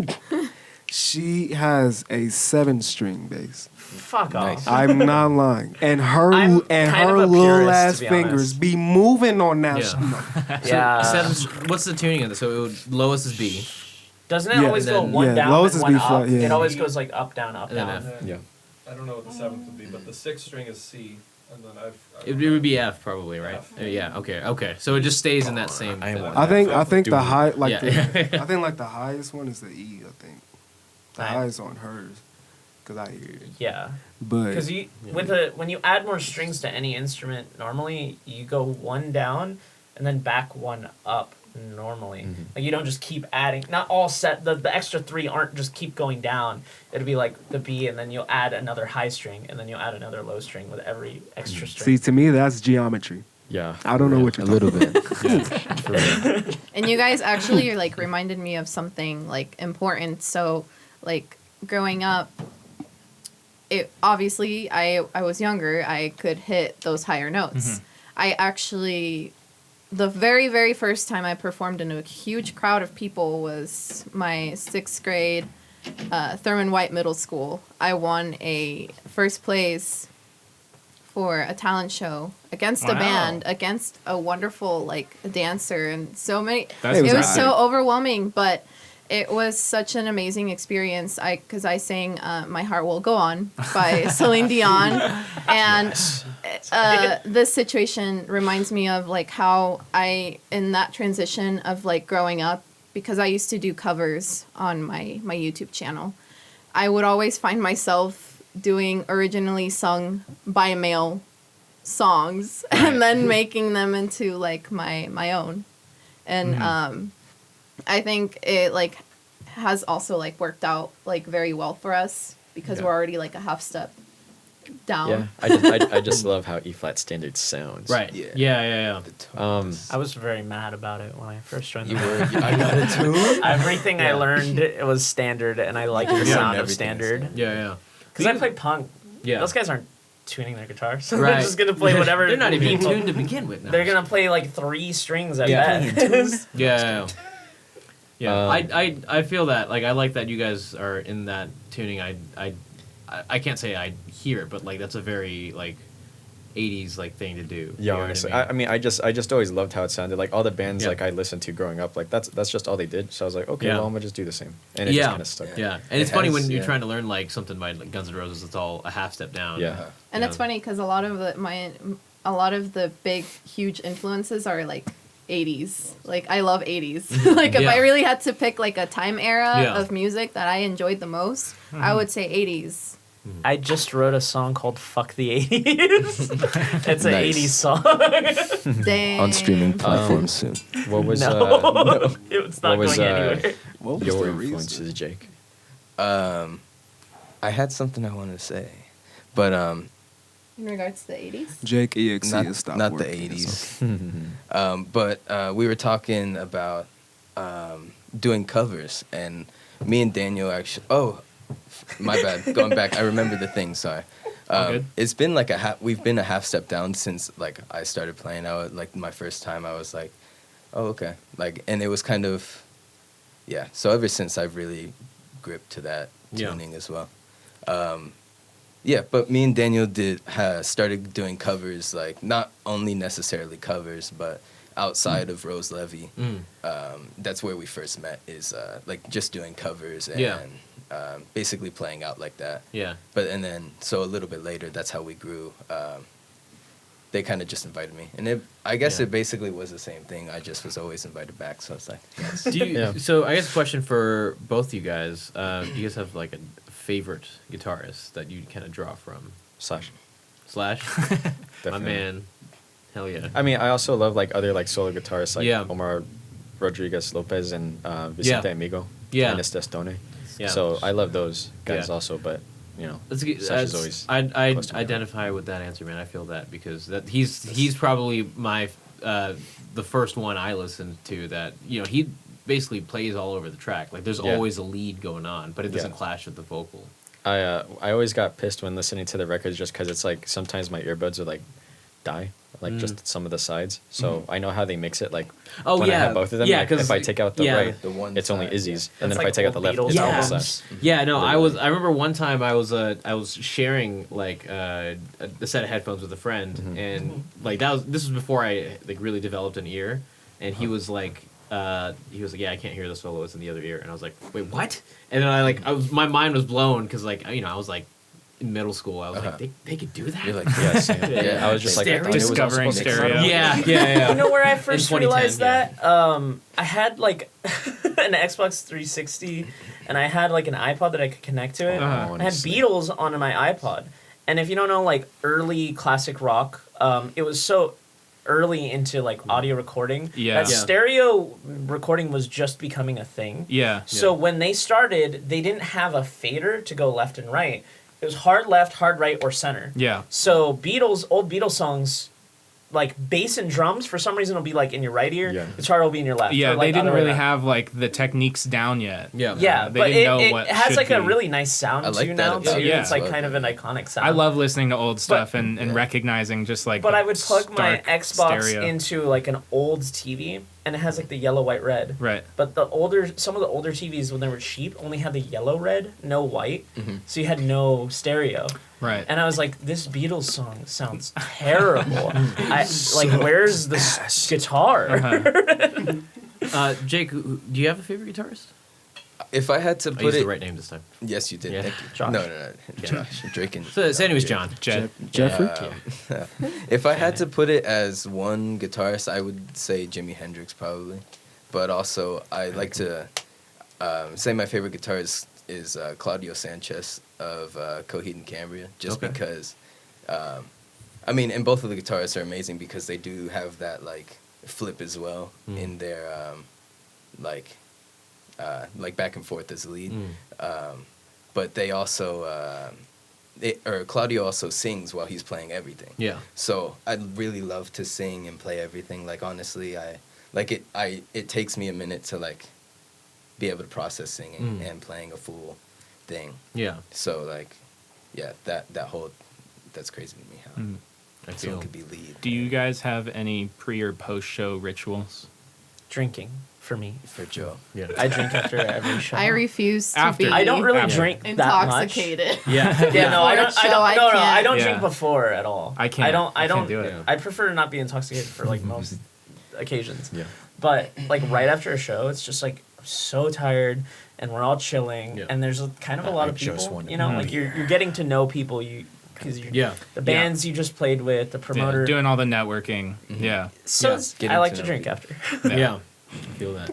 she has a 7-string bass. Fuck off. I'm not lying. And her I'm kind of a little purist, ass to be fingers honest. be moving on that Yeah. shit. Yeah. What's the tuning of this? So it would, lowest is B. Doesn't it Yeah, always go then- one yeah, down lowest and is one B up? flat, yeah. It always goes like up, down, up, And then down. F. Yeah. I don't know what the 7th would be, but the 6th string is C, and then It would be F probably, right? F. Yeah. Okay. So it just stays in that same. I thing. want I think Do the it. high like Yeah. I think like the highest one is the E. I think the Right. highest on hers, cause I hear it. Yeah. But Because when you add more strings to any instrument, normally you go one down and then back one up. Normally, like you don't just keep adding. Not all set. The extra 3 aren't just keep going down. It'll be like the B, and then you'll add another high string, and then you'll add another low string with every extra see, string. to me, that's geometry. Yeah. I don't know what A you're little bit. For real. And you guys actually like reminded me of something like important. So like growing up, it obviously I was younger. I could hit those higher notes. I actually the very, very first time I performed in a huge crowd of people was my 6th grade Thurman White Middle School. I won a first place for a talent show against a Wow. band, against a wonderful like dancer, and so many. That's It was rad. so overwhelming, but it was such an amazing experience. Because I sang "My Heart Will Go On" by Celine Dion, and this situation reminds me of like how I in that transition of like growing up, because I used to do covers on my YouTube channel. I would always find myself doing originally sung by male songs and then making them into like my own. And I think it like has also like worked out like very well for us because Yeah. we're already like a half step down. Yeah. I just love how E flat standard sounds. Right. Yeah. Yeah. I was very mad about it when I first joined. You the were. band. I got it too. Everything I learned it was standard, and I liked the Yeah. sound of Everything is standard. Yeah. Because I play punk. Yeah. Those guys aren't tuning their guitars. So Right. they're just gonna play whatever. They're not even people- tuned to begin with. Now. They're gonna play like 3 strings at Yeah. best. Yeah. Yeah. Um, I feel that. Like I like that you guys are in that tuning. I can't say I hear it, but like that's a very like 80s like thing to do. Yeah, You know what honestly, I mean? I just always loved how it sounded. Like all the bands Yeah. like I listened to growing up, like that's just all they did. So I was like, okay, Yeah. well I'm gonna just do the same, and it just Yeah. kind of stuck. Yeah, and It it's funny when has, you're yeah. trying to learn like something by like Guns N' Roses. It's all a half step down. Yeah. And Yeah. it's funny because a lot of the big huge influences are like 80s. Like I love 80s. Like if Yeah. I really had to pick like a time era Yeah. of music that I enjoyed the most, I would say 80s. I just wrote a song called "Fuck the '80s." It's an Nice. 80s song. Dang. On streaming platforms soon. What was no, it's not what was, going anywhere. what was your the reason? influences, Jake? I had something I wanted to say, but In regards to the 80s? Jake EXE not, has stopped not the working, 80s. But we were talking about doing covers, and me and Daniel actually. Oh, my bad. Going back, I remember the thing. Sorry. good. It's been like we've been a half step down since like I started playing. I was like my first time. I was like, oh okay, like, and it was kind of, yeah. So ever since I've really gripped to that Yeah. tuning as well. Yeah, but me and Daniel started doing covers, like not only necessarily covers, but outside of Rose Levee. That's where we first met, is like just doing covers and Yeah. Basically playing out like that. Yeah. And then so a little bit later, that's how we grew. They kind of just invited me, and I guess Yeah. it basically was the same thing. I just was always invited back, so it's like, yes. Do you, Yeah. So I guess a question for both you guys. Do you guys have like a favorite guitarist that you kind of draw from? Slash. Slash, my Definitely. man, hell yeah. I mean, I also love like other like solo guitarists like Yeah. Omar Rodriguez Lopez and Vicente Yeah. Amigo. Yeah. And Estestone. Yeah. So I love those guys Yeah. also, but you know, That's good. Slash is always I close to me. identify with that answer, man. I feel that because he's probably my the first one I listened to that, you know, he basically plays all over the track. Like there's Yeah. always a lead going on, but it doesn't Yeah. clash with the vocal. I always got pissed when listening to the records just because it's like sometimes my earbuds would like die, like just some of the sides. So I know how they mix it. Like Oh, when I yeah. have both of them, Yeah, like 'cause if I take out the yeah. right, The one it's only side, Izzy's, yeah. and That's then if I like take out the old left, Beatles it's all the albums. side. Yeah, no, Literally. I remember one time I was sharing like a set of headphones with a friend, and like this was before I like really developed an ear, and he was like, yeah, I can't hear the solo, it's in the other ear, and I was like, wait, what? And then my mind was blown because like, you know, I was like in middle school, I was like, they could do that. You're like, Yeah, same. Yeah. I was just like, I Stereo. thought it was also Discovering supposed to stereo. come out. yeah. You know where I first 2010, realized yeah. that? I had like an Xbox 360 and I had like an iPod that I could connect to it. Uh-huh. I had Beatles on my iPod. And if you don't know like early classic rock, it was so early into like audio recording. Yeah. That Yeah. stereo recording was just becoming a thing. Yeah. So when they started, they didn't have a fader to go left and right. It was hard left, hard right, or center. Yeah. So old Beatles songs, like bass and drums, for some reason will be like in your right ear. Yeah. Guitar will be in your left. Yeah, or, like, they didn't other way really around. have like the techniques down yet. Yeah. Yeah, they but didn't know it what has should like a be. really nice sound I like too that now about too. it. Yeah. It's like Well, kind of an iconic sound. I love listening to old stuff and Yeah. recognizing just like. But the I would plug my stark Xbox stereo. into like an old TV, and it has like the yellow, white, red. Right. But some of the older TVs when they were cheap only had the yellow, red, no white. So you had no stereo. Right. And I was like, this Beatles song sounds terrible. Where's the guitar? Jake, do you have a favorite guitarist? If I had to I put used it, the right name this time. yes, you did. Yeah. Thank you. Josh. No, Josh, Drake and. So anyways, John. Jed. Jeffrey? If I had to put it as one guitarist, I would say Jimi Hendrix probably, but also I like to say my favorite guitarist is Claudio Sanchez of Coheed and Cambria, just Okay. because. I mean, and both of the guitarists are amazing because they do have that like flip as well in their like back and forth as lead. But they also Claudio also sings while he's playing everything. Yeah. So I'd really love to sing and play everything. Like honestly, it takes me a minute to like be able to process singing and playing a full thing. Yeah. So like, yeah, that's crazy to me how I someone feel. could be lead. Do you guys have any pre or post show rituals? Drinking for me. For Joe? Yeah. I drink after every show. I refuse to After. be I don't really After. drink that much. intoxicated. Yeah. Yeah, no, I don't. Before a I show, don't. I No, I can't. don't Yeah. drink before at all. I can't. I don't do it. Yeah. I prefer to not be intoxicated for like most occasions. Yeah. But like right after a show, it's just like I'm so tired, and we're all chilling, Yeah. and there's kind of a lot I of just people. wanna You know, be like you're getting to know people. Because Yeah. the bands you just played with, the Yeah, promoter. doing all the networking. Yeah. So Yeah. it's- Getting I like to to know drink people. after. Yeah. I feel that.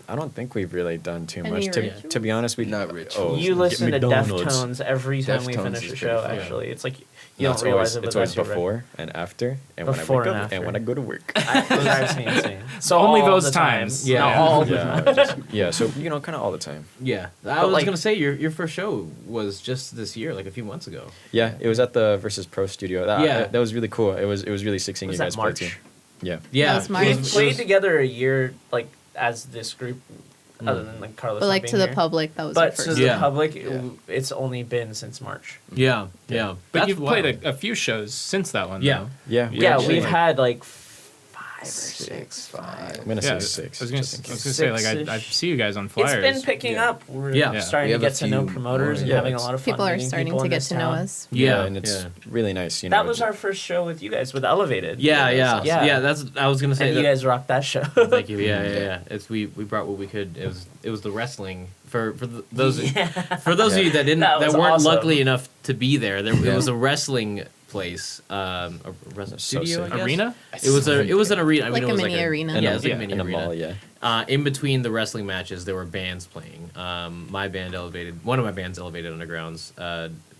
I don't think we've really done too Any much. rituals? To be honest, we Not rituals. You listen to McDonald's. Deftones every time we Deftones finish is a pretty show. fun. Actually, it's like you No, don't realize it, but it's always that's your before and after, and Before when I wake and up after. and when I go to work. It drives me insane. So Only all those the time. times. Yeah, Yeah. all the time. Yeah, so kind of all the time. Yeah. I But, was like- gonna say your first show was just this year, like a few months ago. Yeah, it was at the Versus Pro studio. Yeah. That was really cool. It was really sick seeing Was you that guys play March? too. Yeah. Yeah. That was March. We It played together a year, like as this group, other than like Carlos. But not like being to the here. public, that was But our to first. the Yeah. public, Yeah. it's only been since March. Yeah. Yeah. But That's you've played wild. a few shows since that one. Yeah. though. Yeah. Yeah, actually, we've like, had like or 6. 5. I'm gonna Yeah, say 6. I was gonna just in case. say like I Six-ish. see you guys on It's flyers. been picking up. We're Yeah. starting We to have get a to know few promoters and more, having yeah. a lot of fun. People are meeting starting people to in get this to know town. us. Yeah, and it's yeah. really nice. You know, That was our first show with you guys with Elevated. Yeah, yeah, Yeah. yeah. That's I was gonna say. And you that- guys rocked that show. Thank you. Yeah, yeah, yeah. It's we brought what we could. It was the wrestling for those for those of you that didn't That that was weren't awesome. luckily enough to be there. It was a wrestling place, a wrestling So studio, sick. I guess? Arena? It was an arena. I mean, Like it a was mini arena. Yeah, it was like a mini in a arena. mall, yeah. In between the wrestling matches, there were bands playing. My band one of my bands, Elevated Undergrounds,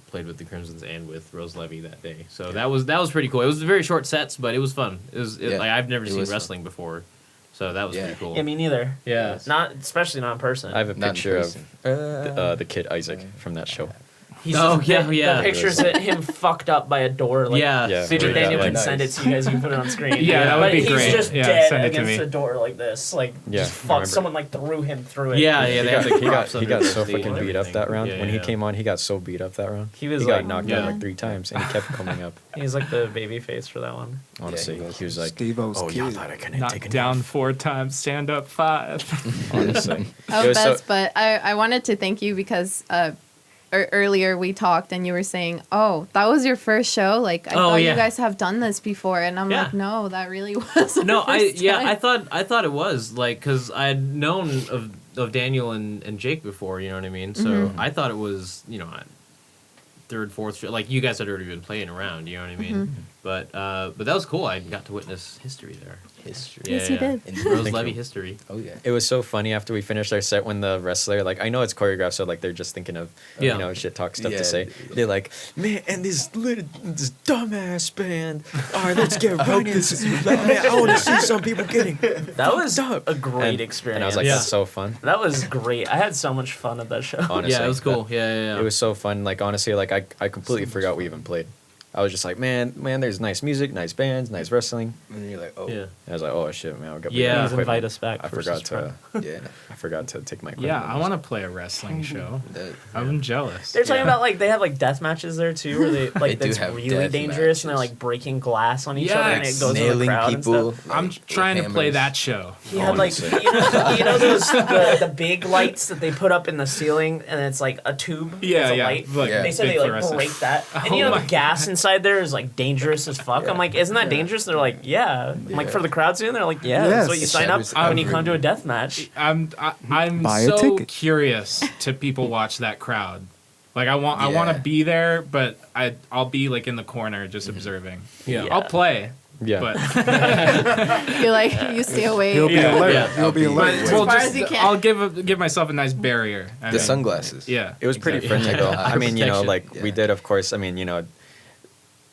played with the Crimsons and with Rose Levee that day. So that was pretty cool. It was very short sets, but it was fun. Like I've never it seen was fun. wrestling before, so that was Yeah. pretty cool. Yeah, me neither. Yeah. Not especially not in person. I have a Not in picture of person. the kid Isaac from that show. He's Oh, yeah, the, yeah. The pictures of him fucked up by a door. Like, Yeah. Yeah. CJ Daniel Yeah. can send it to you guys. You can put it on screen. Yeah, that would but be he's great. just Yeah, dead send it to against me. the door like this. Like, Yeah, just I fuck. remember. Someone like threw him through it. Yeah, yeah, they have the He got props under so the stage fucking and beat up that everything. round. Yeah, When he yeah. came on, he got so beat up that round. He was got like- knocked Yeah. out like 3 times, and he kept coming up. He was like the baby face for that one. Honestly, he was. he was like, Steve-O's "Oh, y'all kid. thought I couldn't Knocked take it down 4 times, stand up 5. Honestly, Oh, It was so- Bez, but I wanted to thank you because earlier we talked and you were saying, oh, that was your first show? Like, I thought yeah. you guys have done this before. And I'm Yeah. like, no, that really was our No, first time. I thought it was like because I had known of Daniel and Jake before, you know what I mean. So I thought it was third, fourth show. Like you guys had already been playing around, you know what I mean. But that was cool. I got to witness history there. History. Yes, you did. And Rose Thank Levee you. history. Oh yeah. it was so funny after we finished our set when the wrestler, like, I know it's choreographed, so like they're just thinking of Yeah. shit talk stuff Yeah. to say. They're like, man, and this dumbass band. All right, let's get right into it. Like, man, I want to see some people getting That was fucked up. a great And- experience. And I was like, Yeah. that's so fun. that was great. I had so much fun at that show. Honestly, Yeah, it was cool. Yeah. It was so fun. Like, honestly, like I completely forgot we even played. I was just like, man, there's nice music, nice bands, nice wrestling. And you're like, oh Yeah. And I was like, oh shit, man, I got Yeah. Please invite us back. I for forgot Suspense. to yeah. I forgot to take my equipment. Yeah, I want to play a wrestling show. That- I'm jealous. They're talking about like they have like death matches there too, where they like They do that's have really death dangerous and they're matches. like breaking glass on each other and it Yes. goes in the Nailing crowd people. and stuff. I'm with trying to play hammers. that show. He had like Honestly. you know those the big lights that they put up in the ceiling and it's like a tube. Yeah, with a yeah. light. Like Yeah. They said big they like fluorescent. break that, and Oh you know my the gas inside there is like dangerous as fuck. I'm like, isn't that dangerous? And they're like, yeah. I'm like, Yeah. for the crowd soon, they're like, yeah. That's what you Yes. sign up Shatters when you come to a everything. death match. I'm Buy a so ticket. curious to people watch that crowd. Like I want Yeah. to be there, but I'll be like in the corner just observing. Yeah. I'll play, Yeah. but You're like, you stay away. He'll be Yeah. alert. Yeah. He'll be I'll be alert. waiting. well, far just as you can. I'll give myself a nice barrier. I The mean, sunglasses. Yeah, It was pretty Exactly. friendly though. I mean, Protection. like we Yeah. did, of course. I mean,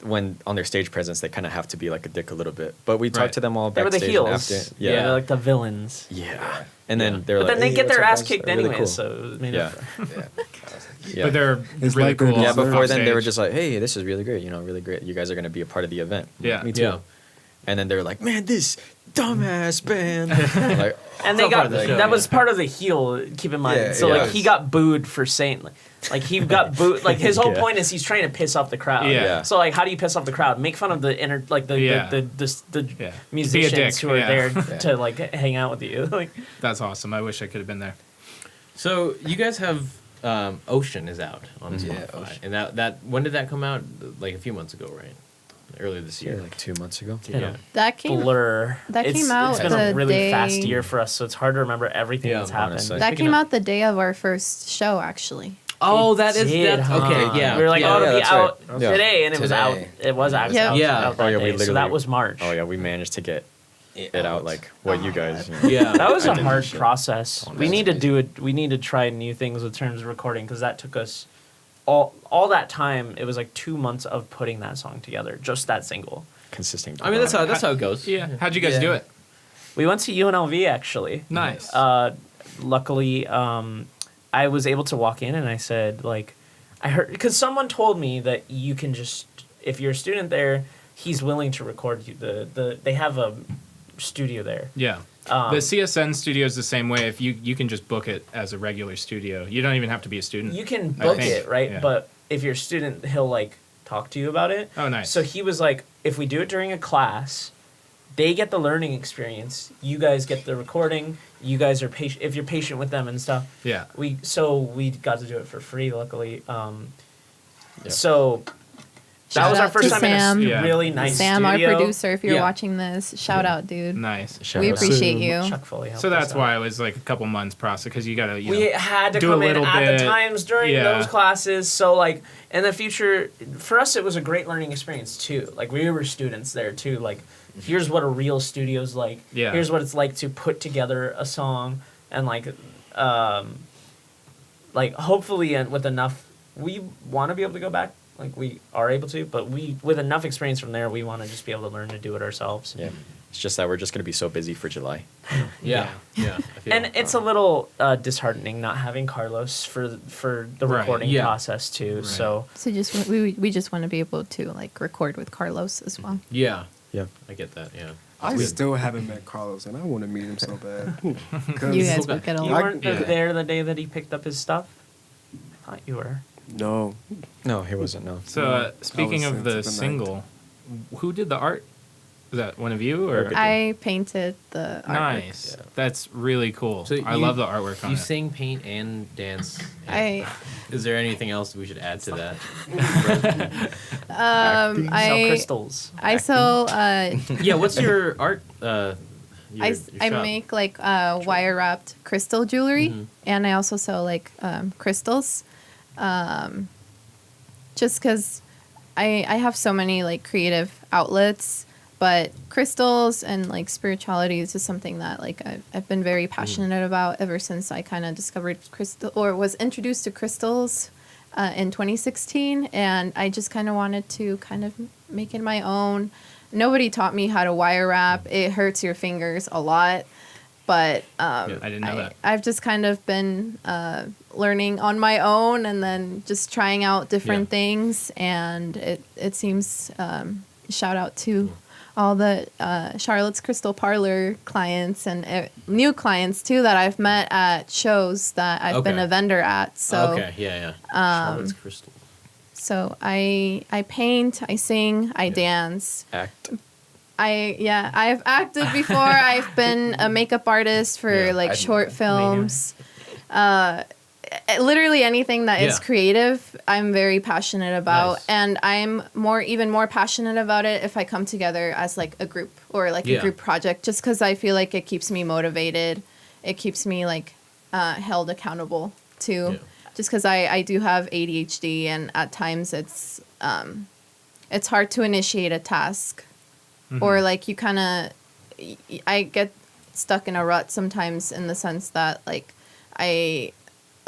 when on their stage presence, they kind of have to be like a dick a little bit. But we Right. talked to them all They were the backstage heels. and after. Yeah, Yeah. they're like the villains. Yeah. And then Yeah. they're But like, then they "Hey, get their what's up, ass guys?" kicked Really anyway, cool. so it made Yeah. it Yeah. but they're It's really like they're cool. Yeah, Awesome. before then they were offstage. just like, "Hey, this is really great. Really great. You guys are gonna be a part of the event." I'm like, Yeah. me too. Yeah. And then they're like, "Man, this dumbass band." I'm like, And they Still part got of the show, that yeah. was part of the heel. Keep in mind, Yeah, so yeah. like he got booed for saying like he got booed. Like his whole Yeah. point is he's trying to piss off the crowd. Yeah. So like, how do you piss off the crowd? Make fun of the Yeah. the Yeah. musicians Be a dick, who are yeah. there to like hang out with you. Like That's awesome. I wish I could have been there. So you guys have Ocean is out on Yeah, Spotify, Ocean. and that when did that come out? Like a few months ago, right? Earlier this yeah, year. like 2 months ago. Yeah. That came blur. That came out It's been a the really fast day- year for us, so it's hard to remember everything Yeah, that's happened. honestly. that Picking came up- out the day of our first show, actually. Oh, It that is did, that's huh? okay. Yeah, We were like, yeah, oh, it'll yeah, be that's out right. Yeah. today, and it was out. Today. It was out. Yeah. out Yeah. out that Oh, yeah, we day, so that literally- was March. Oh yeah, we managed to get it out like what you guys. yeah. That was I a did hard this shit. process. We that's need to amazing. do it. We need to try new things with terms of recording because that took us all that time. It was like 2 months of putting that song together, just that single. consistent. I mean, that's how it goes. Yeah. How'd you guys Yeah. do it? We went to UNLV actually. Nice. Luckily, I was able to walk in and I said like, I heard because someone told me that you can just if you're a student there, he's willing to record you. They have a studio there. Yeah. The CSN studio is the same way. If you can just book it as a regular studio, you don't even have to be a student. You can I book think, it, right? yeah. But if you're a student, he'll like talk to you about it. Oh, nice. So he was like, if we do it during a class, they get the learning experience. You guys get the recording. You guys are patient if you're patient with them and stuff. Yeah. We got to do it for free, luckily. So that Shout was our out first to time Sam. in a really nice Sam, studio. our producer, if you're Yeah. watching this, shout out, dude. Nice. We appreciate you. Chuck Foley helped So that's us out. why it was like a couple months process because you got to We had to do a come in little at bit. the times during Yeah. those classes. So like in the future, for us, it was a great learning experience too. Like we were students there too. Like here's what a real studio's like. Yeah. Here's what it's like to put together a song and like hopefully and with enough, we want to be able to go back. Like we are able to, but we with enough experience from there, we want to just be able to learn to do it ourselves. Yeah. It's just that we're just going to be so busy for July. Yeah. I feel- And it's a little disheartening not having Carlos for the Right, recording yeah. process too. Right. So We just want to be able to like record with Carlos as well. Yeah. Yeah. I get that. Yeah. I still haven't met Carlos, and I want to meet him so bad. You guys would get you along. weren't there the day that he picked up his stuff. I thought you were. No, No, he wasn't. No. So speaking I was of the since the single, who did the art? Was that one of you or? I painted the artwork. Nice. That's really cool. So I you- love the artwork on You it. sing, paint, and dance. Is there anything else we should add to that? Sell I crystals. sell Yeah. What's your art? Your I shop? make like wire wrapped crystal jewelry, and I also sell like crystals. Just because I have so many like creative outlets, but crystals and like spirituality is just something that like I've been very passionate about ever since I kind of discovered crystal or was introduced to crystals in 2016, and I just kind of wanted to kind of make it my own. Nobody taught me how to wire wrap. It hurts your fingers a lot. But I didn't know that. I've just kind of been learning on my own and then just trying out different things. And it seems, shout out to all the Charlotte's Crystal Parlor clients and new clients too that I've met at shows that I've been Okay. a vendor at. So Okay. Yeah. Charlotte's Crystal. so I paint, I sing, I dance. Act. I've acted before. I've been a makeup artist for like short films. Literally anything that is creative, I'm very passionate about, Nice. and I'm even more passionate about it if I come together as like a group or like a group project. Just because I feel like it keeps me motivated, it keeps me like held accountable too. Yeah. Just because I do have ADHD, and at times it's hard to initiate a task. Or like you kind of, I get stuck in a rut sometimes in the sense that like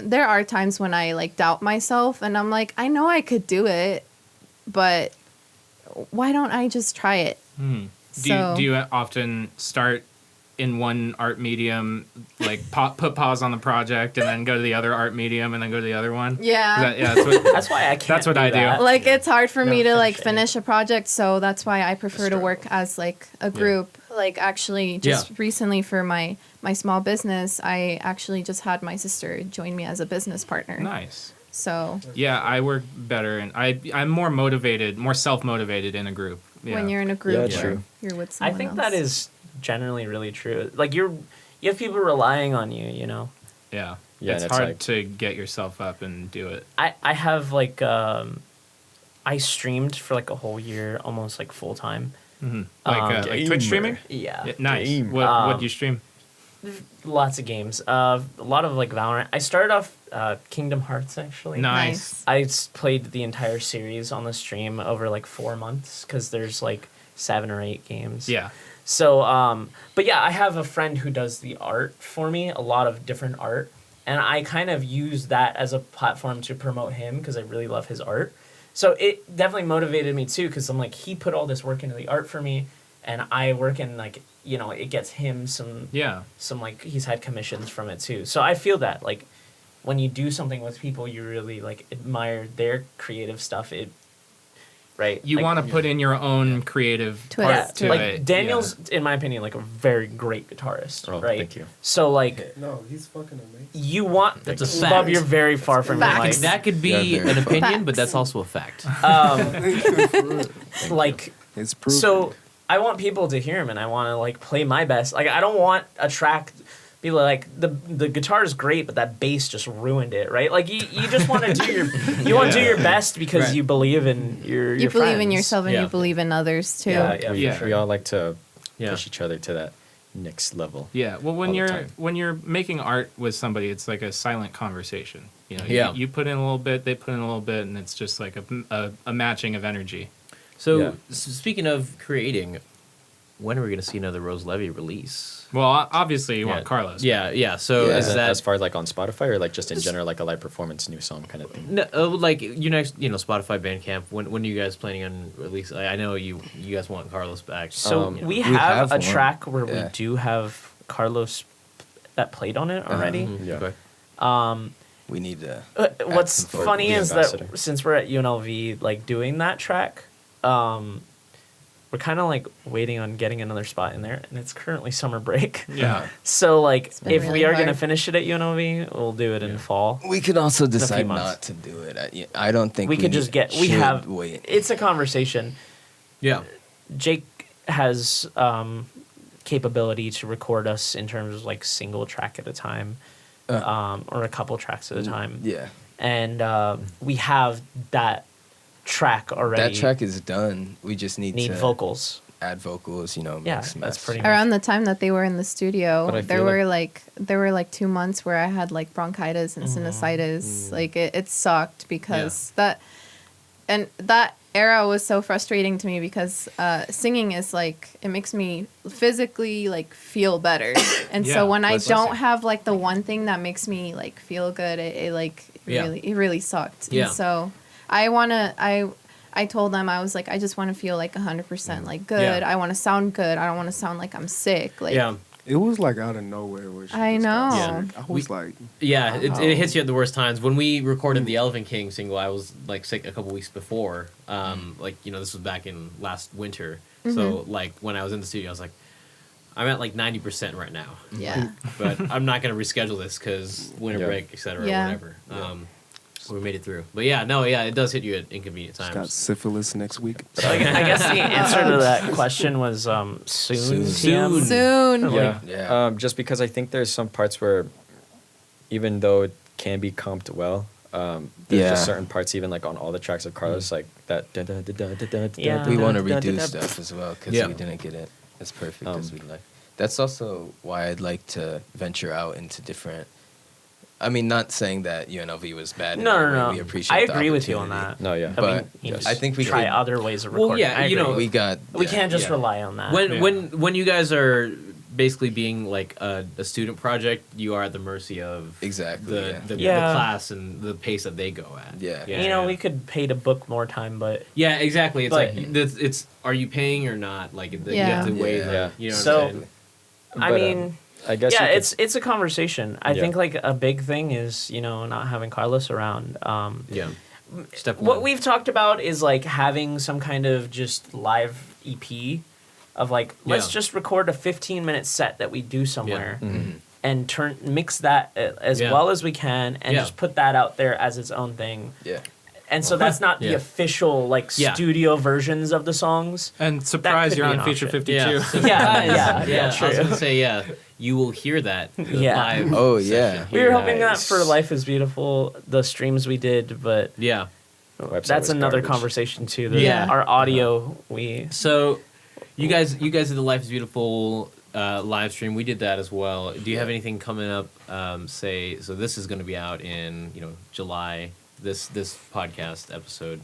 there are times when I like doubt myself and I'm like, I know I could do it, but why don't I just try it? Do you often start in one art medium, like put pause on the project and then go to the other art medium and then go to the other one? Yeah. That's why I can't. That's what I do. that. Like it's hard for me to like finish finish a project, so that's why I prefer to work as like a group. Like actually just recently for my small business, I actually just had my sister join me as a business partner. Nice. So Yeah, I work better and I'm more motivated, more self-motivated in a group. Yeah. when you're in a group, Yeah, true. you're with I someone think else. that is generally really true. Like you have people relying on you. You know. Yeah. Yeah, It's and it's hard like- to get yourself up and do it. I have like I streamed for like a whole year, almost like full time. Like Twitch streaming? Yeah. Yeah, nice. Game. What do you stream? Lots of games. A lot of like Valorant. I started off Kingdom Hearts actually. Nice. I played the entire series on the stream over like 4 months because there's like 7 or 8 games. Yeah. So, but yeah, I have a friend who does the art for me, a lot of different art, and I kind of use that as a platform to promote him because I really love his art. So it definitely motivated me too because I'm like, he put all this work into the art for me, and I work in like, you know, it gets him some like, he's had commissions from it too. So I feel that like when you do something with people you really like admire their creative stuff, right? You like, want to put in your own creative Twist. part to like it. Daniel's, in my opinion, like a very great guitarist, Oh, right? thank you. So like, no, he's fucking amazing. you want That's a Bob, fact. you're very far from your mic. That could be Yeah, very. an opinion, but that's also a fact. Like, It's proof. so I want people to hear him, and I want to like play my best. Like I don't want a track be like the guitar is great, but that bass just ruined it, right? Like you just want to do your want to do your best because you believe in your you believe in friends. yourself and you believe in others too. Yeah. We all like to push each other to that next level. Yeah. Well, when you're making art with somebody, it's like a silent conversation. You know, you put in a little bit, they put in a little bit, and it's just like a matching of energy. So speaking of creating, when are we going to see another Rose Levee release? Well, obviously you want Carlos. Yeah. So is that as far as like on Spotify or like just in general, like a live performance new song kind of thing? No, like Spotify, Bandcamp. When are you guys planning on release? I know you guys want Carlos back. So we have a track where we do have Carlos that played on it already. Okay. We need to. What's funny is that since we're at UNLV, like doing that track, we're kind of like waiting on getting another spot in there, and it's currently summer break. Yeah. So like, if really we are hard. gonna finish it at UNLV, we'll do it in fall. We could also decide months. not to do it. I don't think We could just get. We should have. wait. It's a conversation. Yeah. Jake has capability to record us in terms of like single track at a time, or a couple tracks at a time. Yeah. And we have that track already. That track is done. We just need to vocals. add vocals. Yeah, mix, that's master. pretty much. Around the time that they were in the studio, But I there feel were like 2 months where I had like bronchitis and sinusitis. Like it sucked because that era was so frustrating to me because singing is like it makes me physically like feel better, and so when I don't have like the one thing that makes me like feel good, it really sucked. Yeah. And so I told them, I was like, I just want to feel like 100% like good. Yeah. I want to sound good. I don't want to sound like I'm sick. Like, It was like out of nowhere. Where she I just got know. sick. I was like, Yeah, it hits you at the worst times. When we recorded the Elephant King single, I was like sick a couple weeks before. This was back in last winter. So like when I was in the studio, I was like, I'm at like 90% right now. Yeah. But I'm not gonna reschedule this because winter break, etc. Yeah. Or whatever. So we made it through. But it does hit you at inconvenient got times. syphilis next week. So I guess the answer to that question was soon. TM. Soon. Yeah. Just because I think there's some parts where, even though it can be comped well, there's just certain parts, even like on all the tracks of Carlos, like that. We want to redo stuff as well because we didn't get it as perfect as we'd like. That's also why I'd like to venture out into different. I mean, not saying that UNLV was bad. No. We appreciate. I the agree with you on opportunity. that. No, yeah. But I I think we try could, other ways of recording. Well, yeah, we got. we can't just rely on that. When you guys are basically being like a student project, you are at the mercy of Exactly, the Yeah. class and the pace that they go at. Yeah. We could pay to book more time, but Yeah, exactly. It's But- like it's are you paying or not? Like you Yeah. have to weigh. Yeah. You know what So- I'm saying? I But, mean. I guess Yeah, you could- it's a conversation. I Yeah. think like a big thing is not having Carlos around. Yeah. Step What one. we've talked about is like having some kind of just live EP of like let's Yeah. just record a 15-minute set that we do somewhere Mm-hmm. and mix that as Yeah. well as we can and Yeah. just put that out there as its own thing. Yeah. And so that's not the Yeah. official like Yeah. studio versions of the songs. And surprise, could you're be on an feature option. 52. Yeah, I was gonna say you will hear that Yeah. live. Oh yeah. session. We were hoping that Nice. for Life is Beautiful, the streams we did, but Yeah. Website that's was another garbage. conversation too. Yeah. Our audio, we So, you guys did the Life is Beautiful live stream. We did that as well. Do you have anything coming up? So this is going to be out in July. This podcast episode.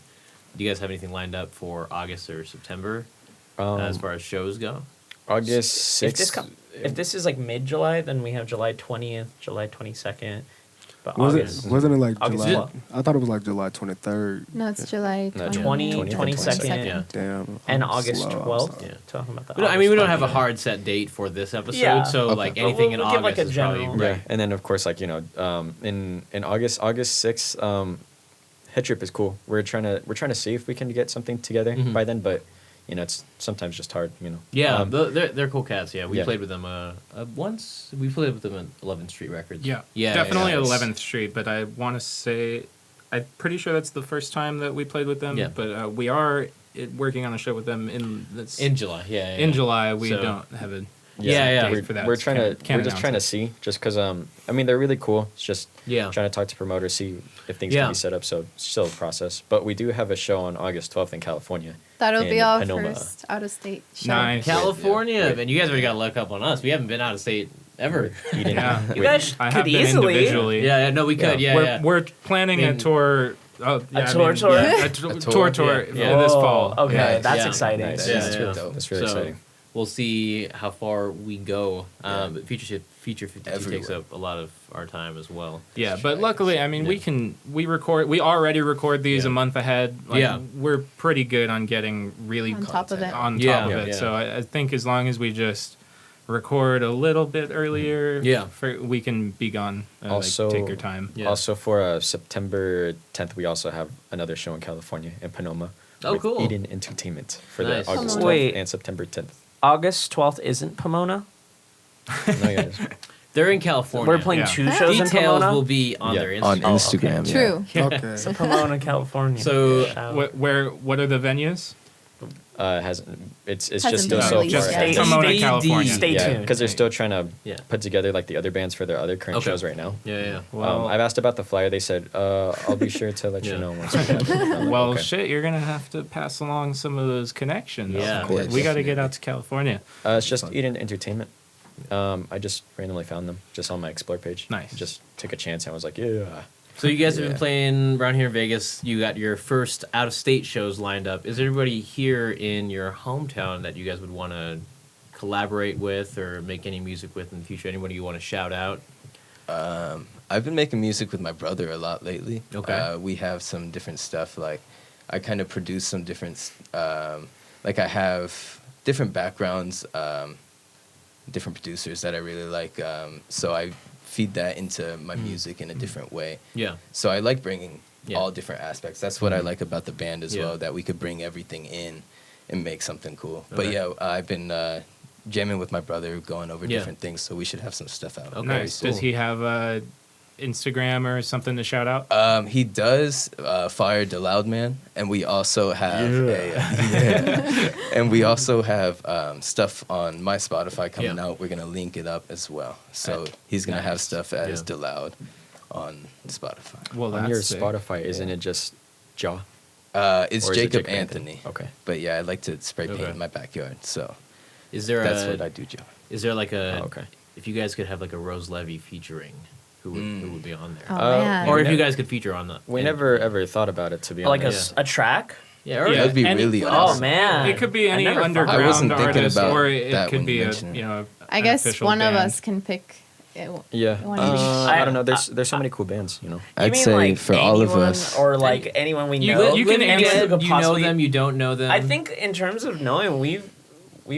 Do you guys have anything lined up for August or September as far as shows go? August if this 6th. if this is like mid-July, then we have July 20th, July 22nd. But Wasn't it like August July? 12th. I thought it was like July 23rd. No, it's July No, 20, 22nd, Yeah. Damn. and I'm August slow, I'm 12th. sorry. Yeah. Talking about that. We don't, we don't have a hard set date for this episode, Yeah. so Okay. like But anything we'll in give, August like, a is probably general- right. Yeah, and then of course, like in August 6th, Head Trip is cool. We're trying to see if we can get something together Mhm. by then, but it's sometimes just hard. Yeah, they're cool cats. Yeah, we Yeah. played with them once. We played with them at 11th Street Records. Yeah, yeah, definitely yeah, at it's- 11th Street. But I want to say, I'm pretty sure that's the first time that we played with them. Yeah. But we are working on a show with them in July. Yeah. In July, we So- don't have a Yeah. date for that. We're It's trying to. can't We're just announce trying to it. see, just because I mean they're really cool. It's just Yeah. trying to talk to promoters, see if things Yeah. can be set up. So it's still a process. But we do have a show on August 12th in California. That'll be in our Panoma. first out of state show. Nice. California, man, you guys already got luck up on us. We haven't been out of state ever. Eden. Yeah. You guys I could have been easily. individually. Yeah, no, we could. Yeah, we're, yeah. we're planning a Been- tour. Oh, yeah, tour tour? Yeah, A tour tour, for yeah. this Whoa, fall. Okay, Nice. that's Yeah. exciting. Nice. Yeah, That's yeah. really- that's really So, exciting. We'll see how far we go. Yeah. But Feature 52 takes Everywhere. up a lot of our time as well. Yeah, but luckily, I mean, we already record these Yeah. a month ahead. Like, Yeah. we're pretty good on getting really On top of it. on Yeah. top of it. Yeah. So I think as long as we just record a little bit earlier, Yeah. we can be gone. Also, take your time. Yeah. Also for September 10th, we also have another show in California in Panoma. Oh, with cool. Eden Entertainment for Nice. the August 12th Wait. and September 10th. August 12th isn't Pomona. No, yeah, it's- They're in California. We're playing Yeah. 2 shows in Details Pomona. will be on Yeah. their Instagram. On Instagram. True. Okay. So Pomona, California. So, Shout. What are the venues? it's Hasn't just still been so released far yet. ahead. Pomona, Stay California. deep. Stay Yeah, tuned. because they're still trying to Yeah. put together like the other bands for their other current Okay. shows right now. Yeah. Well, I've asked about the flyer. They said, "I'll be sure to let Yeah. you know once." We have it." I'm like, well, okay. shit, you're gonna have to pass along some of those connections. Yeah. Of course. we got to get out to California. It's just Eden Entertainment. I just randomly found them just on my Explore page. Nice. Just took a chance and I was like, yeah. So you guys have been Yeah. playing around here in Vegas. You got your first out-of-state shows lined up. Is there anybody here in your hometown that you guys would want to collaborate with or make any music with in the future? Anybody you want to shout out? I've been making music with my brother a lot lately. Okay. We have some different stuff. Like, I kind of produce some different. Like, I have different backgrounds, different producers that I really like. So I feed that into my music in a different way. Yeah. So I like bringing Yeah. all different aspects. That's what I like about the band as Yeah. well. That we could bring everything in and make something cool. Okay. But yeah, I've been jamming with my brother, going over Yeah. different things. So we should have some stuff out. Okay. Nice. Does cool. he have Instagram or something to shout out? He does Fire the Loud Man, and we also have and we also have stuff on my Spotify coming Yeah. out. We're gonna link it up as well. So Right. he's gonna have Nice. stuff as Yeah. DeLoud on Spotify. Well, On your sick. Spotify, isn't it just Jaw? It's Or is it Jacob Jacob Anthony. Okay. But yeah, I like to spray paint Okay. in my backyard, so Is there that's a? what I do, Joe. Is there like a? Oh, okay. If you guys could have like a Rose Levee featuring, who would be on there? Oh, man. Or if ne- you guys could feature on the. We in- never ever thought about it, to be Or like honest. a track. Yeah. Or Yeah. That'd be any- really Oh awesome. man, It could be I any never thought- underground I wasn't thinking artist, about or it that could when be you a mentioned it. I an guess official one of band. us can pick. Yeah. One of each. I don't know. There's so many cool bands, you know. You I'd mean say like for all of anyone us, or like anyone we You, know. you can Anyone get, who could you know possibly- them, you don't know them. I think in terms of knowing, we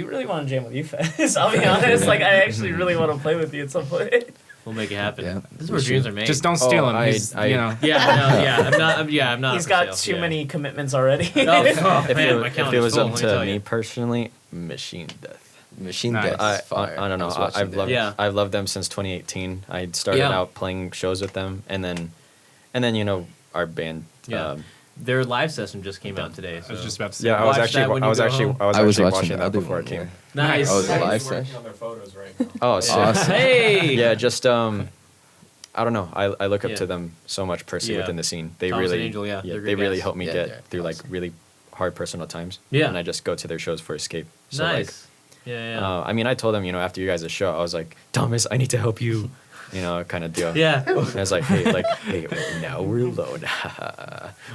really want to jam with you, Fez. I'll be honest. Like I actually really want to play with you at some point. we'll make it happen. Yeah, This is we where should. dreams are made. Just don't steal Oh, him. I- He's, I- you know. Yeah, no, yeah, I'm not. He's for got sale, too yeah. many commitments already. Oh, If man, it, my if calendar's it was full, up let me to tell me you. personally, Machine Death. Machine Nice. Death I, is fire. I don't know. was watching I've loved theirs. Yeah. I've loved them since 2018. I started Yeah. out playing shows with them, and then you know our band. Yeah. Their live session just came out today. So. I was just about to say. Yeah, I was Watch actually that when I you was go actually home. I was I was actually watching watching the that other before one, it came. yeah. Nice. Oh, the He's live working session. on their photos right now. Oh, sick. Awesome. Hey. Yeah, just I don't know. I look up Yeah. to them so much personally Yeah. within the scene. They Thomas and really Angel, yeah, they're they great really guys. helped me Yeah, get they're through like awesome. really hard personal times. Yeah. And I just go to their shows for escape. So Nice. Yeah. I mean, I told them, you know, after you guys' show, I was like, Thomas, I need to help you, you know, kind of deal. Yeah. And I was like, hey, now we're alone.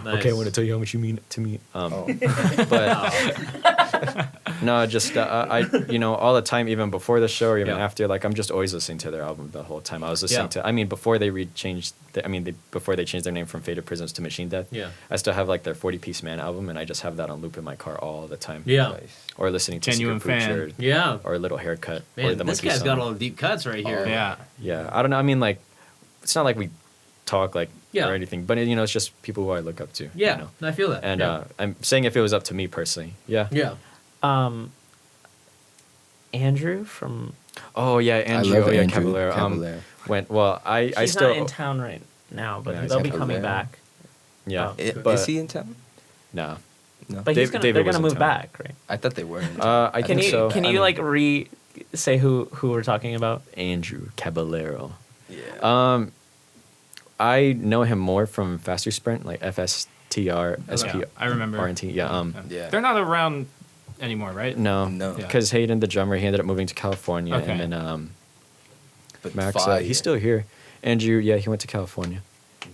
Okay, I want to tell you how much you mean to me. But no, just you know, all the time, even before the show or even Yeah. after, like I'm just always listening to their album the whole time. I was listening Yeah. to, I mean, before they before they changed their name from Faded Prisms to Machine Death. Yeah. I still have like their 40-piece Man album, and I just have that on loop in my car all the time. Yeah. Nice. Or listening to Genuine Secret Pooch fan. Yeah. or Little Haircut or Man, the this Monkey guy's Song. got all the deep cuts right here. Yeah. Yeah, I don't know. I mean, like, it's not like we talk like Yeah. or anything, but you know, it's just people who I look up to. Yeah. You know? I feel that. And yeah. I'm saying if it was up to me personally, yeah. Yeah. Andrew from Oh yeah, I Andrew. love Oh yeah, Andrew Caballero. Caballero. Went well. I he's still not in town right now, but Yeah, he's they'll in be coming Caballero. back. yeah. Oh. but Is he in town? Nah. No. But David they're was gonna in move town. back, right? I thought they were. I Can think you so. can I you mean, say who we're talking about? Andrew Caballero. Yeah. I know him more from Faster Sprint, like FSTR, Yeah, I remember. RNT. Yeah. Yeah. They're not around anymore, right? No. No. Yeah. Because Hayden, the drummer, he ended up moving to California, Okay. and then But Max, fire. he's still here. Andrew, yeah, he went to California,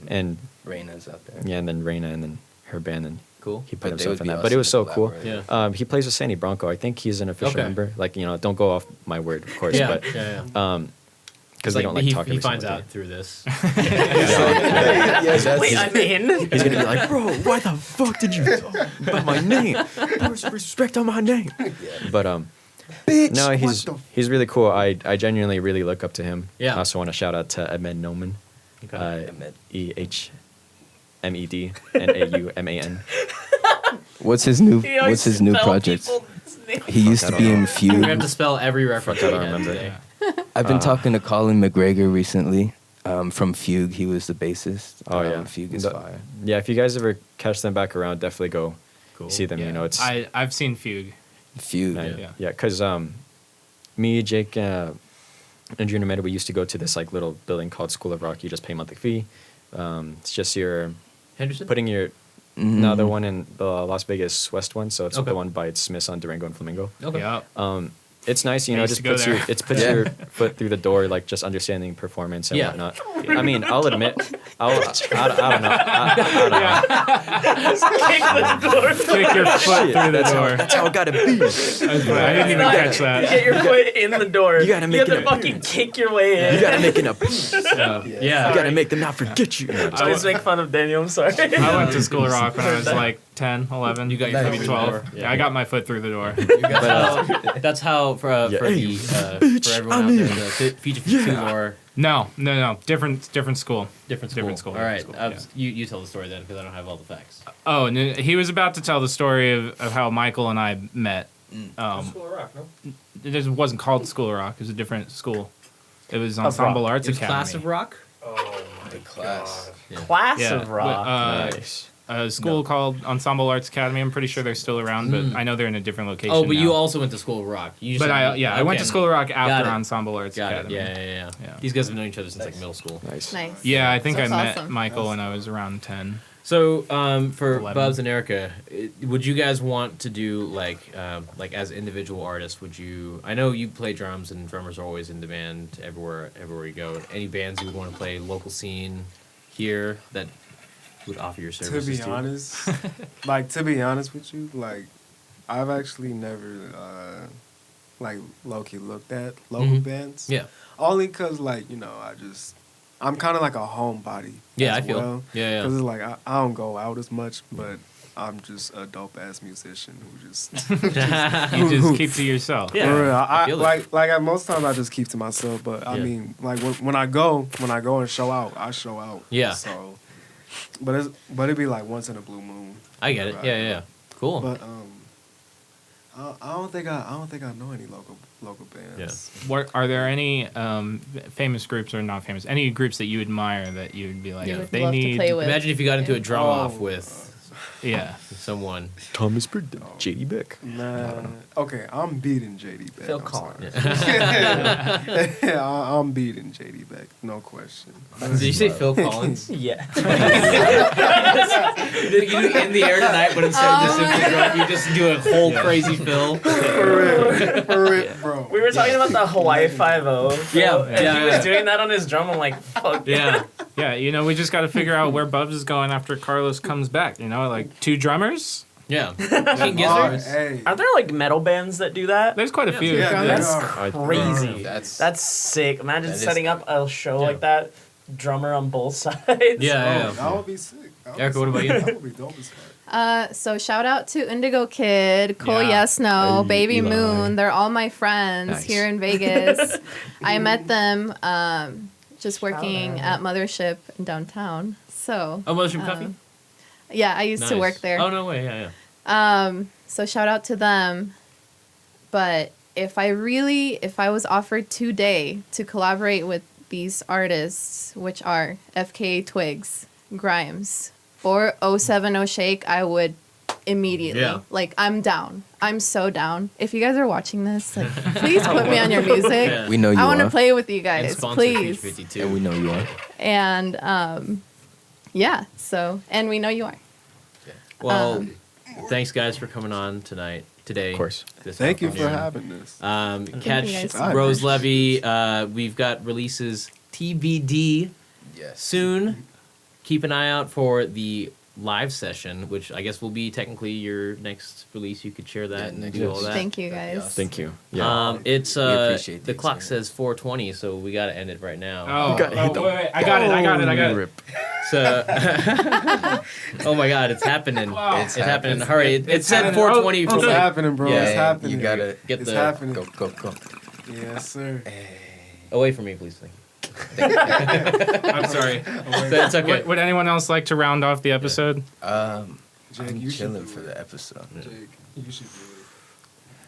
and Reina's out there. yeah, and then Reina, and then her band, and Cool. he put But they himself would in be that. But it awesome was to so cool. collaborate. Yeah. He plays with Sandy Bronco. I think he's an official Okay. member. Like, don't go off my word, of course. Yeah, But yeah. because we don't like talking. he finds out through this. Yeah, that's Wait, I'm in. He's gonna be like, bro, why the fuck did you talk about my name? Put some respect on my name. But Bitch, no, what he's really cool. I genuinely really look up to him. Yeah. I also want to shout out to Ahmed Noman. Ahmed. EHMEDNAUMAN. What's his new He always spell project? people's names. He used I to don't be know. in We Fugue. have to spell every reference. Fuck, I we don't had remember. today. I've been talking to Colin McGregor recently from Fugue. He was the bassist. Oh yeah, Fugue is The- fire. Yeah, if you guys ever catch them back around, definitely go Cool. see them. Yeah. You know, it's I've seen Fugue. Fugue. yeah, because me, Jake, and Junior Meta, we used to go to this like little building called School of Rock. You just pay monthly fee. It's just your Henderson? putting your Mhm. no, the one in the Las Vegas West one. So it's Okay. the one by Smith's on Durango and Flamingo. Okay. Yeah. It's nice, you I know, used just to go puts there. puts Yeah. your foot through the door, like just understanding performance and Yeah. whatnot. I mean, I'll admit, I don't know. I don't know. Kick your foot through the door. That's how it gotta be. I didn't even catch You that. get your foot in the door. You gotta make have it to a- fucking kick your way in. You gotta make it up. You Yeah. gotta make them not forget you. I always make fun of Daniel. I'm sorry. I went to School of Rock when I was like 10, 11. You got your maybe foot 12. through the door. Yeah, I got my foot through the door. That's how for Yeah. for Hey, the bitch, for everyone I'm out there, in. the Future 52 or No. Different school. different school. Different school, All right, different school, you tell the story then because I don't have all the facts. Oh, and he was about to tell the story of how Michael and I met. School of Rock, no? It just wasn't called School of Rock. It was a different school. It was Of Ensemble rock. Arts It was Academy. Class of Rock. Oh my The class. Class Yeah. of rock. Nice. A school called Ensemble Arts Academy. I'm pretty sure they're still around, but I know they're in a different location. Oh, but you now. also went to School of Rock. You just But I went to Okay. School of Rock Got after it. Ensemble Arts Got it. Academy. Yeah. Yeah. These guys have known each other since like middle school. Nice. Nice. Yeah, I think That's I met awesome. Michael when I was around 10. So, for 11. Bubs and Erica, would you guys want to do like as individual artists? Would you? I know you play drums, and drummers are always in demand everywhere you go. Any bands you would want to play local scene here that would offer your To services? be honest, to be honest with you, like, I've actually never, like, low-key looked at local Mhm. bands. Yeah. Only because, like, I'm kind of like a homebody. Yeah, as I feel. well. Yeah. Because it's like, I don't go out as much, but I'm just a dope-ass musician who just... You just keep to yourself. Yeah. For real, I feel it. most times I just keep to myself, but I Yeah. mean, like when I go and show out, I show out. Yeah. So, but it'd be like once in a blue moon. I get it. Right. Yeah. Cool. But I don't think I know any local bands. What are there any famous groups or not famous? Any groups that you admire that you'd be like, You would they love to need? play with. Imagine if you got into a drum Oh. off with Yeah. someone. Thomas Burdett, JD Beck. Nah. Okay, I'm beating JD Beck. Phil I'm Collins. sorry. I'm beating JD Beck, no question. Did you say Phil Collins? Yeah. You do In the Air Tonight, but instead of just simply drum, you just do a whole crazy Phil. For real, bro. We were talking about the Hawaii 5-0. Yeah, And yeah, he was yeah. doing that on his drum. I'm like, fuck. Yeah. Yeah, we just got to figure out where Bubs is going after Carlos comes back. Like 2 drummers. Yeah. King Oh, Gizzards. hey. Are there like metal bands that do that? There's quite a few. Yeah, they That's are. crazy. That's sick. Imagine that is setting up a show Yeah. like that, drummer on both sides. Yeah. That would be sick. Erica, what about you? That would be dope as fuck. So shout out to Indigo Kid, Cole Yeah. Yes No, Hey, Baby Eli. Moon. They're all my friends Nice. here in Vegas. I met them just working out. at Mothership in downtown. So Oh, Mushroom Coffee? yeah, I used to Nice. work there. Oh, no way. Yeah. So shout out to them. But if I was offered today to collaborate with these artists, which are FKA Twigs, Grimes, or 070 Shake, I would immediately. Yeah. Like, I'm down. I'm so down. If you guys are watching this, like, please put me on your music. Yeah. We know you I want are. to play with you And guys, sponsor please. Peach 52. And we know you are. And yeah, so, and we know you are. Well, thanks guys for coming on today. Of course. This Thank you for afternoon. having this. Catch guys. Rose Levee. We've got releases TBD Yes. soon. Keep an eye out for the live session, which I guess will be technically your next release. You could share that Yeah, and next do all that. Thank you, That'd be guys. awesome. Thank you. Yeah. It's We appreciate the the clock experience. says 4:20, so we gotta end it right now. Oh, gotta hit the- wait, I got it. Rip. So, oh my God, it's happening! Wow. It's happening! Hurry! It It's said happening. 4:20 It's from like, happening, bro. Yeah, it's yeah, happening. You gotta get It's the happening. go. Yes, sir. away from me, please. Thank you. I'm sorry. That's okay. Would anyone else like to round off the episode? Jake, I'm you should chilling do for it. the episode. Jake, you should do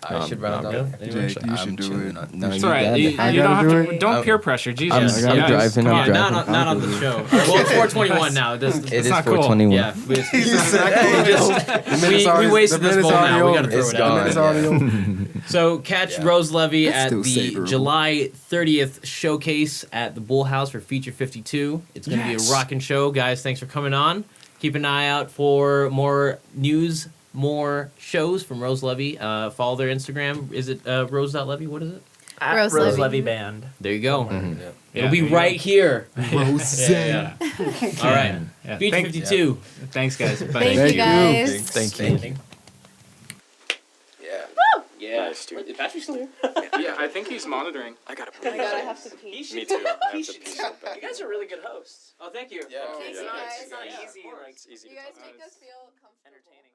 I should round no, up. no. Anyone? Jake, you should I'm do chilling it. on. No, It's you all right. got You, it. you I don't gotta have do to. it. Don't peer pressure. Jesus. I'm Guys, driving, come I'm on. driving. Not on the show. Well, it's 4:21 now. It doesn't. It is not cool. 421. Yeah, it. we wasted this bowl now. We gotta throw It's it gone. out. It's Yeah. audio. So catch Yeah. Rose Levee That's at still the savorable. July 30th showcase at the Bull House for Feature 52. It's going to be a rockin' show. Guys, thanks for coming on. Keep an eye out for more news, more shows from Rose Levee. Follow their Instagram. Is it rose.levee? What is it? At Rose Rose Levee. Levee Band. There you go. Yeah, It'll be there you right here. Rose. Yeah. All right. Yeah. Feature Thank- 52. Thanks, guys. Bye. Thank you, guys. Thank you. Yeah. Yeah. Nice, dude. Is Patrick still here? Yeah, I think he's monitoring. I gotta put I gotta have to pee. Me too. I have to pee so bad. You guys are really good hosts. Oh, thank you. Yeah. Thanks, Yeah. guys. It's not Yeah, easy. of course. Like, It's easy You to guys talk. make us feel comfortable. entertaining.